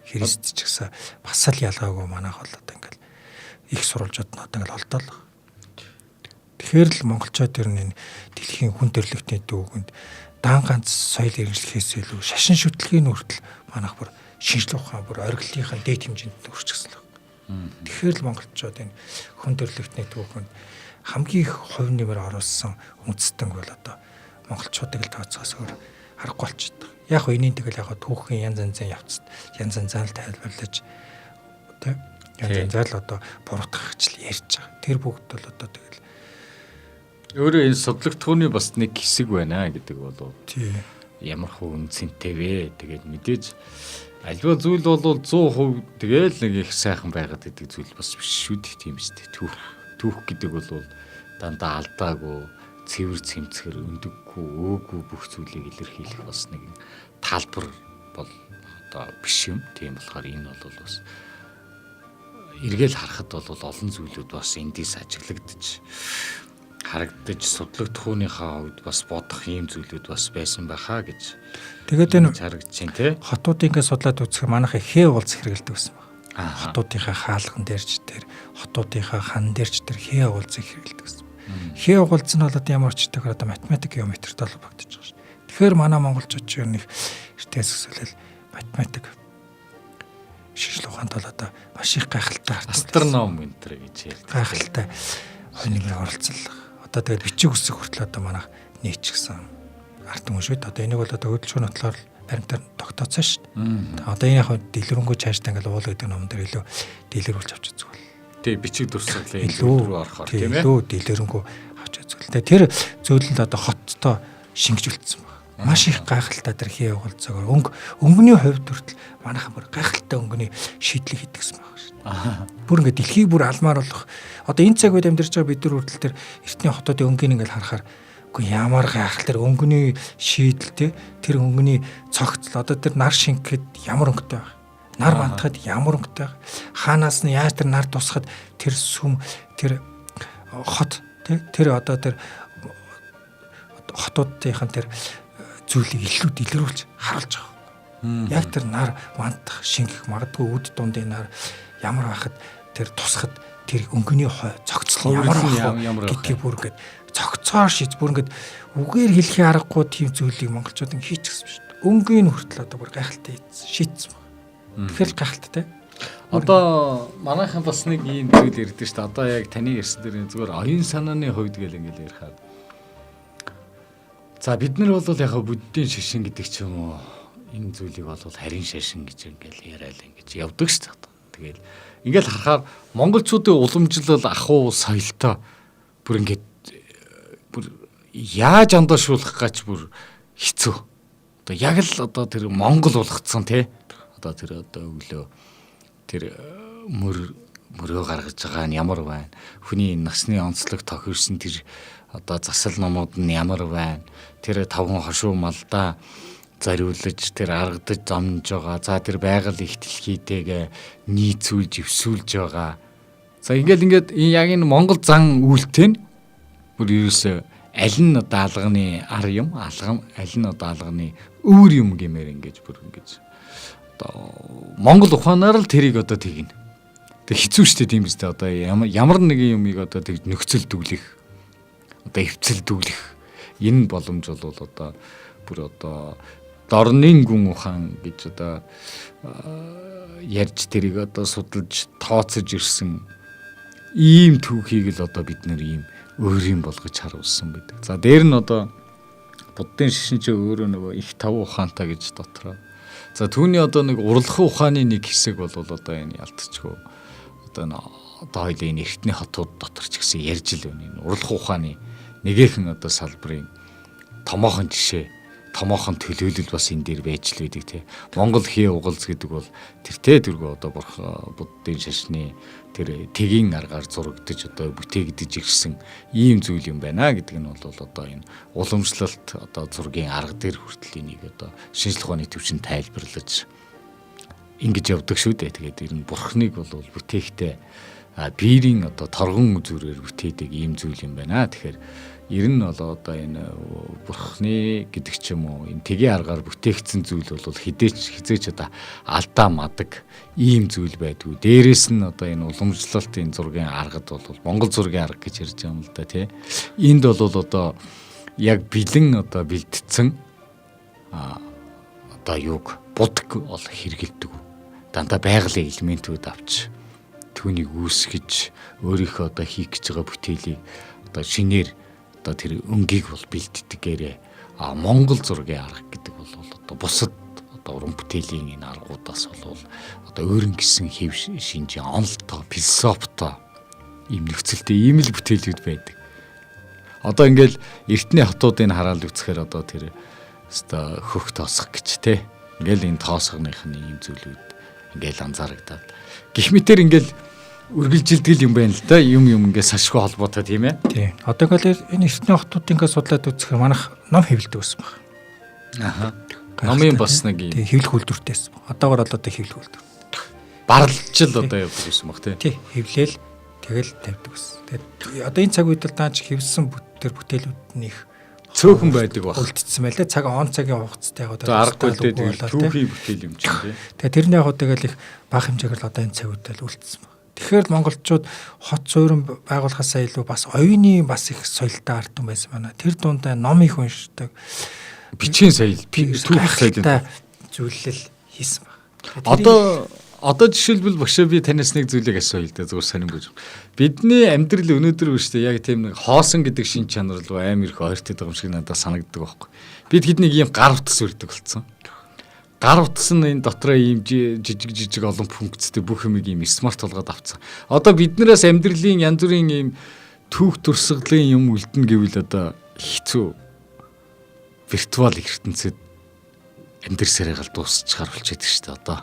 Христ ч гэсэн бас л ялгаагүй манайх бол одоо ингээл их сурвалжууд нь одоо ингээл олдоол. Тэгэхээр л монголчууд ер нь дэлхийн хүн төрөлхтний дүүгэнд даан ганц соёл иргэншлэхээс илүү шашин шүтлгийн хүртэл манайх бүр шинжлэх ухаан бүр оргилынхаа дээд хэмжээнд хүрчихсэн л. Тэгэхээр л монголчууд энэ хүн төрөлхтний дүүгэнд хамгийн их хувь нэмэр оруулсан үндэстэн бол одоо монголчуудыг л тооцоос өөр харахгүй болчихдог. Яг энэний тэгэл яг түүхийн янз янзын явцад янз янзаар тайлбарлаж тий янз янзаар л одоо буруутгахч л ярьж байгаа. Тэр бүгд бол одоо тэгэл өөрөө энэ судлагдхууны бас нэг хэсэг байна гэдэг бол тий ямар хувь үнцэнтэй вэ? Тэгээд мэдээж альва зүйл бол 100% тэгэл нэг их сайхан байгаад гэдэг зүйл бас биш шүү дээ тийм шүү дээ. Түүх гэдэг бол дандаа алдаагүй, цэвэр цэмцгэр, өндөггүй, өөгүй бүх зүйлийг илэрхийлэх бас нэг талбар бол одоо биш юм. Тийм болохоор энэ бол бас эргээл харахад бол олон зүйлүүд бас эндээс ажиглагдчих харагдаж судлагдах хүнийхээ хувьд бас бодох ийм зүйлүүд бас байсан байхаа гэж. Тэгээд энэ харагдаж байна тий. хотуудыг ингээд судлаад үзэхээр манайхаа хээ уулз хэрэгэлдэг байсан байна. Хотуудынхаа хаалган дээрч тэр хотуудынхаа хан дээрч тэр хээ уулзыг хэрэгэлдэг гэсэн. Хээ уулз нь бол одоо ямар ч төгөр одоо математик геометртэй холбогдож байгаа шүү. Тэгэхээр манай монголчууд ч нэг эртээс өсөлөл математик шинжлэх ухаанд бол одоо маш их гайхалтай астроном энтер гэж ярьдаг. Гайхалтай хоньмын оролцол. Одоо тэгээд бичиг үсэг хүртэл одоо манайх нээчихсэн арт хүн шүү дээ. Одоо энийг бол одоо хөдөлгөөний бодлоор баримтаар тогтооцсон шүү дээ. Одоо энэ яг дэлгэрэнгүй цаашдаа ингээл уул гэдэг ном дээр илүү дэлгэрүүлж авч үзэх бол. Тэг бичиг дурсгалын илүү орохоор тийм ээ. Илүү дэлгэрэнгүй авч үзэх. Тэгээ тэр зүйл нь одоо хоттой шингэжүүлсэн байна. Маш их гайхалтай тэр хий явуулцаагаар өнгөний хувьд хүртэл манайхан бүр гайхалтай өнгөний шийдлийг хийдэгсэн байна шүү дээ. Бүр ингээд дэлхийг бүр алмаар болох. Одоо энэ цаг үед амьдарч байгаа бид нар хүртэл тэр эртний хотуудын өнгийг ингээл харахаар үгүй ямар гайхал тэр өнгөний шийдэл тэр өнгөний цогцол одоо тэр нар шингэхэд ямар өнгөтэй байх. Нар бантахад ямар өнгөтэй байх. Хаанаас нь яаж тэр нар тусахад тэр сүм тэр хот тэр одоо тэр хотуудынхаа тэр зүйлийг илүү дэлгэрүүлж харуулж байгаа. Яг тэр нар бантах шингэх магадгүй үд дундын нар ямар байхад тэр тусахад тэр өнгөний цогцол ямар гэдгийг бүр ингээд цогцоор шийд бүр ингээд үгээр хэлхий аргагүй тийм зүйлийг монголчууд ингэ хийчихсэн шүү дээ. Өнгийн хүртэл одоо бүр гайхалтай шийдсэн байна. Тэгэхээр л гайхалтай те. Одоо манайхан бас нэг ийм зүйл ярьдэн шүү дээ. Одоо яг таны ярьсан дээр зүгээр оюун санааны хувьд гэл ингээл ярихад. За бид нар бол яг буддийн шашин гэдэг ч юм уу энэ зүйлийг бол харин шашин гэж ингээл яриад ингэж явдаг шүү дээ. Тэгэл ингээл харахаар монголчуудын уламжлал ахуй соёлтой бүр ингээд бүр яаж андуушуулах гэж бүр хэцүү. Одоо яг л одоо тэр монгол болгоцсон тий. Одоо тэр одоо өглөө тэр мөрөө гаргаж байгаа нь ямар байна? Хүний насны онцлог тохирсон тэр одоо засал номууд нь ямар байна? Тэр тавхан хошуу малдаа зариулж тэр аргадаж зомж байгаа. За тэр байгаль их дэлхийтэйгээ нийцүүлж өвсүүлж байгаа. За ингээд яг энэ монгол зан үйлтэй нь бүр ерөөсөө аль нь одоо алганы ар юм, аль нь одоо алганы өөр юм гэмээр ингэж бүр ингэж одоо монгол ухаанаар л тэрийг одоо тэгнэ. Тэг хэцүү шттэ тийм үстэй одоо ямар нэгэн юмыг одоо тэг нөхцөлдүүлэх одоо эвцэлдүүлэх энэ боломж бол одоо бүр одоо дорны гүн ухаан гэж одоо ярьж тэрийг одоо судалж тооцож ирсэн ийм түүхийг л одоо бид нэр ийм өөр юм болгож харуулсан байдаг. За дээр нь одоо буддын шашин ч өөрөө нөгөө их тав ухаантай гэж дотроо. За түүний одоо нэг урлагхан ухааны нэг хэсэг бол одоо энэ ялтчгүй одоо хоёлын энэ эртний хотууд дотор ч гэсэн ярьж л байна. Энэ урлагхан ухааны нэгэн одоо салбарын томоохон жишээ, томоохон төлөөлөл бас энэ дээр байж л байдаг тий. Монгол хий угалз гэдэг бол тэр тэргүй одоо буддын шашны тэр тэгийн аргаар зурагдж одоо бүтээгдэж ирсэн ийм зүйл юм байна гэдэг нь бол одоо энэ уламжлалт одоо зургийн арга дээр хүртэл энийг одоо шинжлэх ухааны төвчин тайлбарлаж ингэж явдаг шүү дээ. Тэгээд ер нь бурхныг бол бүтээхтэй биерийн одоо торгон зүрээр бүтээдэг ийм зүйл юм байна. Тэгэхээр ер нь бол одоо энэ бурхны гэдэг ч юм уу энэ тгийн аргаар бүтээгдсэн зүйл бол хизээч одоо алдаа мадаг ийм зүйл байдгүй. Дээрээс нь одоо энэ уламжлалтын зургийн аргад бол Монгол зургийн арга гэж ярьж байгаа юм л да тий. Энд бол одоо яг бэлэн одоо бэлдсэн одоо юг будаг бол хэрэгэлдэг. Дандаа байгалийн элементүүд авч түүнийг үүсгэж өөрийнхөө одоо хийх гэж байгаа бүтээлийг одоо шинээр одоо тэр өнгийг бол бэлддэгээрээ Монгол зургийн арга гэдэг бол одоо бусад одоо уран бүтээлийн энэ аргуудаас бол одоо өөрийн гэсэн хэв шинжийн онолтой философтой ийм нөхцөлтэй ийм л бүтээлүүд байдаг. Одоо ингээл эртний хотуудыг хараад үзэхээр одоо тэр одоо хөх тоосох гэж те ингээл энэ тоосгоныхны ийм зүйлүүд ингээл анзаарагдаад гэх мэтэр ингээл үргэлжилдэг юм байна л да. Юм ингээд сашгүй холбоотой тийм ээ. Тий. Одоо ингээл энэ эртний хотууд ингээд судлаад үзэхээр манайх ном хэвлдэг байсан баг. Аха. Номын бас нэг юм. Тий, хэвлэх үйлдвэртэйсэн баг. Одоогор бол одоо хэвлэх үйлдвэр. Барлж л одоо явдаг байсан баг тий. Тий, хэвлээл тэгэл тавьдаг байсан. Тэгээд одоо энэ цаг үед л даач хэвлсэн бүтээлүүднийх цөөхөн байдаг баг. Үлдсэн байлаа. Цаг он цагийн хугацаатай яг одоо аргагүй дээ түүхий бүтээл юм чинь тий. Тэгээд тэрний яг тэгэл их бага хэмжээгээр л одоо энэ цаг үед л үлдсэн баг. Тэгэхээр монголчууд хот суурин байгуулахаасаа илүү бас оюуны бас их соёлтой ард түмэн байсан байна. Тэр дундаа ном их уншдаг. Бичгийн соёл, түүх соёлтой зүйлэл хийсэн баг. Одоо жишээлбэл багшаа би танаас нэг зүйлийг асууя л да зүгээр сонирхож. Бидний амьдрал өнөөдөр биш үү яг тийм нэг хоосон гэдэг шин чанар руу амар их ойртоод байгаа юм шиг надад санагддаг байхгүй. Бид хэднийг ийм гар утас үрдэг болсон. Гар утас нь энэ дотроо ийм жижиг олон функцтэй бүх юмыг ийм смарт болгоод авцсан. Одоо биднээс амьдралын янз бүрийн ийм түүх төрсгөлийн юм үлдэнэ гэвэл одоо хэцүү виртуал ертөнцид амьдрсараа гал дуусчихар болчиход шүү дээ одоо.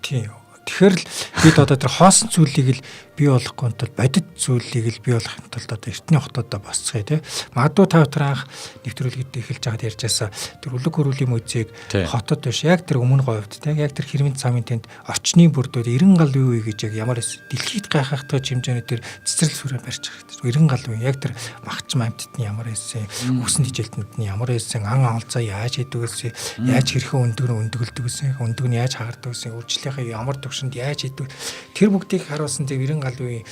Тийм. Тэгэхээр л бид одоо тэр хоосон зүйлийг л бий болгохын тулд бодит зүйлийг л бий болгохын тулд одоо эртний хотуудаа босцгоё тий. Магадгүй та бүхэн анх нэвтрүүлгээд эхэлж байгаад ярьжаасаа тэр үлэг хөрүүлийн музейг хотод биш яг тэр өмнө говьд тий яг тэр хэрмэн цамын тэнд орчны бүрдүүд 90 гал юу вэ гэж яг ямар дэлхийд гайхахтай хэмжээний тэр цэцэрлэг сүрээр барьж байгаа хэрэгтэй. 90 гал юу яг тэр махчм амьтдны ямар байсан үсэн дижилтнүүдний ямар байсан ан олзоо яаж хийдэг вэ яаж хэрхэн өндөгөлдөг вэ өндөг нь яаж хагардаг вэ үйлчлэхээ ямар төвшөнд яаж хийдэг тэр бүгдийг харуулсан тэр 90 гал үеийн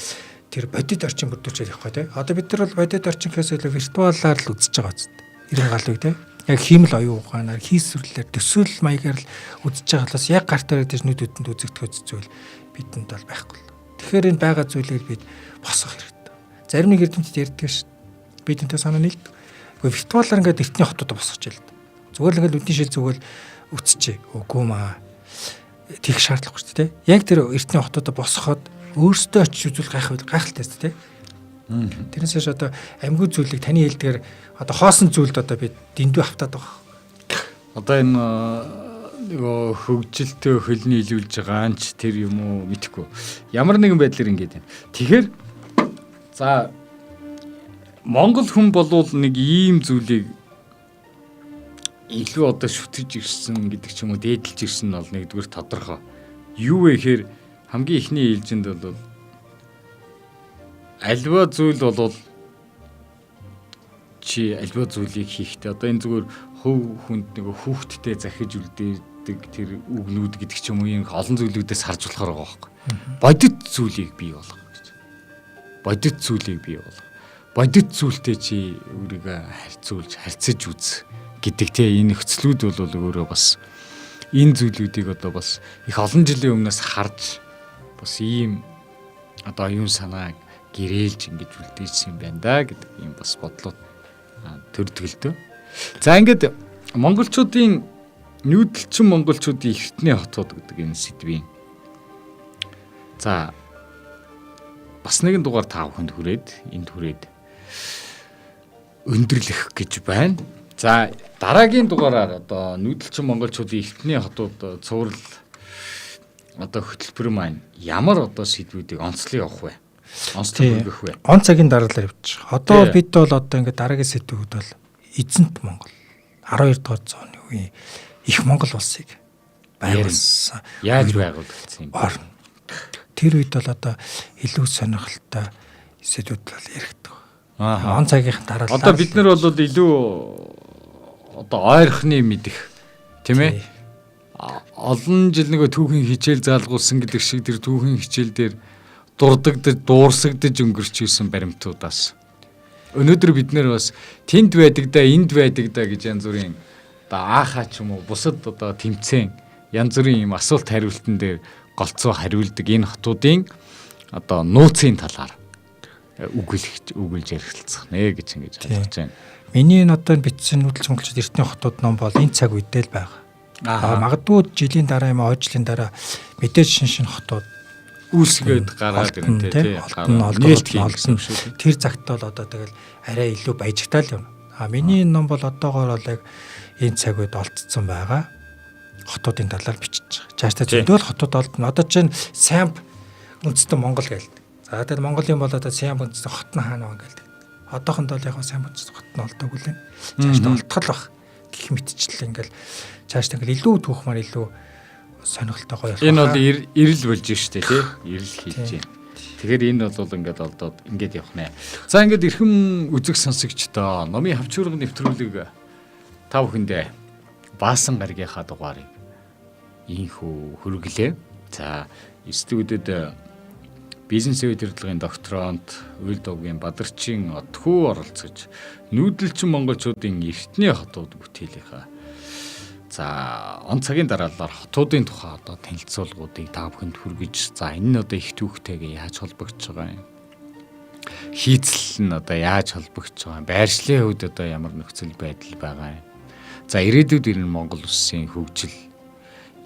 тэр бодит орчин бүрдүүлж явах гоо тий. Одоо бид нар бол бодит орчинхээс илүү виртуалаар л үзэж байгаа зү. 90 гал үе тий. Яг хиймэл оюун ухаанаар хийсвэрлэлээр төсөөл маягаар л үзэж байгаа болохоос яг гартаар гэж нүдэнд үзэгдэх зүйл бидэнд бол байхгүй л. Тэгэхээр энэ байгаа зүйлийг бид босгох хэрэгтэй. Зарим нэг эрдэмтэд ярьдаг шүү. Би тэнтэй санаа нийлдэг. Гэхдээ виртуалаар ингээд эртний хотуудаа босгож ял. Зүгээр л ингээд үдний шил зүгэл үтсчээ. Үгүй маа. Тех шаардлахгүй шүү дээ. Яг тэр эртний хотуудаа босгоход өөртөө очиж үзүүл гайхалтай шүү дээ. Тэрнээс ш одоо амьгүй зүйлийг таны хэлдгээр одоо хоосон зүйлд одоо бид дэндүү автаад байгаа. Одоо энэ нөгөө хөгжилтэй хөлний илүүлж байгаа анч тэр юм уу мэдхгүй. Ямар нэгэн байдлаар ингэж байна. Тэгэхээр за Монгол хүн болвол нэг ийм зүйлийг илүү одоо шүтэж ирсэн гэдэг ч юм уу дээдэлж ирсэн нь бол нэгдүгээр тодорхой. Юу вэ гэхээр хамгийн ихний ээлжинд бол альва зүйл бол чи альва зүйлийг хийхдээ одоо энэ зүгээр хөв хүнд нэг хүүхдтэй захиж үлдээдэг тэр үгнүүд гэдэг ч юм уу энэ олон зүйлүүдээс харж болохоор байгаа байхгүй. Бодит зүйлийг бий болгох гэж. Бодит зүйлийг бий болгох. Бодит зүйлтэй чи өөрийгөө харьцаж үз гэдэг те энэ нөхцлүүд бол өөрөө бас энэ зүйлүүдийг одоо бас их олон жилийн өмнөөс харж бас ийм одоо оюун санааг гэрээлж ингэж үлдээсэн юм байна да гэдэг ийм бас бодлууд төрдөг л дөө. За ингээд монголчуудын нүүдэлчин монголчуудын эртний хотууд гэдэг энэ сэдвийн за бас нэгэн дугаар 5 хүнд хүрээд өндөрлөх гэж байна. За дараагийн дугаараар одоо нүүдэлчин монголчуудын эртний хотууд цуврал одоо хөтөлбөр маань ямар одоо сэдвүүдийг онцлог явах вэ? Онцлог хөргөх вэ? Он цагийн дараалал явчих. Одоо бид бол одоо ингээд дараагийн сэдвүүд бол эзэнт Монгол 12 дугаар зууны үеийн их Монгол улсыг байгуулсан. Яаж байгуулагдсан юм бэ? тэр үед бол одоо илүү сонирхолтой сэдвүүд бол яригддаг. Аа. Он цагийн дараа Одоо бид нар бол илүү одоо ойрхны мэдих тийм ээ. Олон жил нөгөө түүхийн хичээл заалгуулсан гэдэг шиг тэр түүхийн хичээл дээр дурддагдаж, дуурсагдж өнгөрч ирсэн баримтуудаас өнөөдөр бид нэр бас тэнд байдаг да, энд байдаг да гэж янз бүрийн одоо аахаа ч юм уу бусад одоо тэмцээн янз бүрийн юм асуулт хариултан дээр голцоо хариулдаг энэ хотуудын одоо нууцын талаар үгэлж ярилцах нэ гэж ингэж ойлгож байна. Миний энэ одоо бичсэн нүүдэл сонголчид эртний хотууд ном бол энэ цаг үедээ л байгаа. Магадгүй жилийн дараа юм аа жилийн дараа мэдээж шин хотууд үүсгээд гараад ирнэ тий. Олсон. Тэр цагт бол одоо тэгэл арай илүү баяжигтай л юм. Миний энэ ном бол одоогоор бол яг энэ цаг үед олцсон байгаа. Хотуудын талаар бичиж байгаа. Цаашдаа зөндөл хотууд олдно. Одоо чинь сайн үндэстэн Монгол гэлдэг. За тэгэл Монголын бол одоо сайн үндэстэн хот нь хаана вэ гэлдэг. Одоохондоо яг сайн үндэстэн хот нь олдоогүй л. Цаашдаа олдтол бах гэх мэтчлээ ингээл цаашдаа ингээл илүү түүхмаар илүү сонирхолтой гоё болох. Энэ бол ирэл болж штэ тий. Ирэл хийж байна. Тэгэхээр энэ бол ингээд олдоод ингээд явах нэ. За ингээд эрхэм үзэг сонсогчдоо номын хавчуурга нэвтрүүлэг та бүхэндээ Баасан гаригийнхаа дугаарыг ийхүү хүргэлээ. За студиуд бизнес удирдлагын докторант Уйл Довгийн Бадарчин Отхүү оролцож нүүдэлчин монголчуудын эртний хотууд бүтээлийнхаа за он цагийн дараалал хотуудын тухай одоо танилцуулгуудыг та бүхэнд хүргэж за энэ нь одоо их түүхтэйгээ яаж холбогдож байгаа юм. Хийцэл нь одоо яаж холбогдож байгаа юм. Байршлын хувьд одоо ямар нөхцөл байдал байгаа юм. За ирээдүйд ирнэ Монгол улсын хөгжил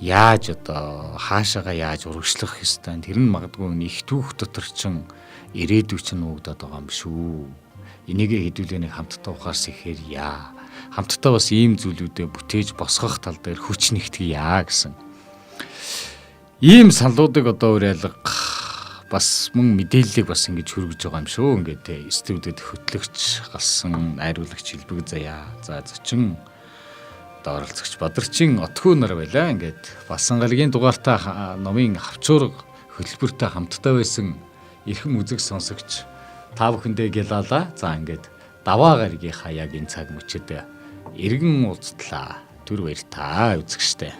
яаж одоо хаашаага яаж урагшлах ёстой. Тэр нь магадгүй их түүх дотор чин ирээдүй чинь уугдаад байгаа юм шүү. Энийгээ хэдүүлээ нэг хамтдаа ухаарс ихээр яа. Хамтдаа бас ийм зүйлүүдэд бүтээж босгох тал дээр хүч нэгтгэе гэсэн. Ийм саналуудыг одоо уриалга бас мөн мэдээллийг бас ингэж хөргөж байгаа юм шүү. Ингээд те студиуд хөтлөгч галсан найруулагч Хэлбэг заяа. За зочин одоо оролцогч Бадарчин Отхүү нар байлаа. Ингээд Баасан гаригийн дугаартаа номын хавчуурга хөтөлбөртэй хамтдаа байсан эрхэм үзэг сонсогч та бүхэндээ гялалаа. За ингээд даваа гаригийнхаа яг энэ цаг мөчөд эргэн уулзтлаа. Түр баяр та үзэгчтэй.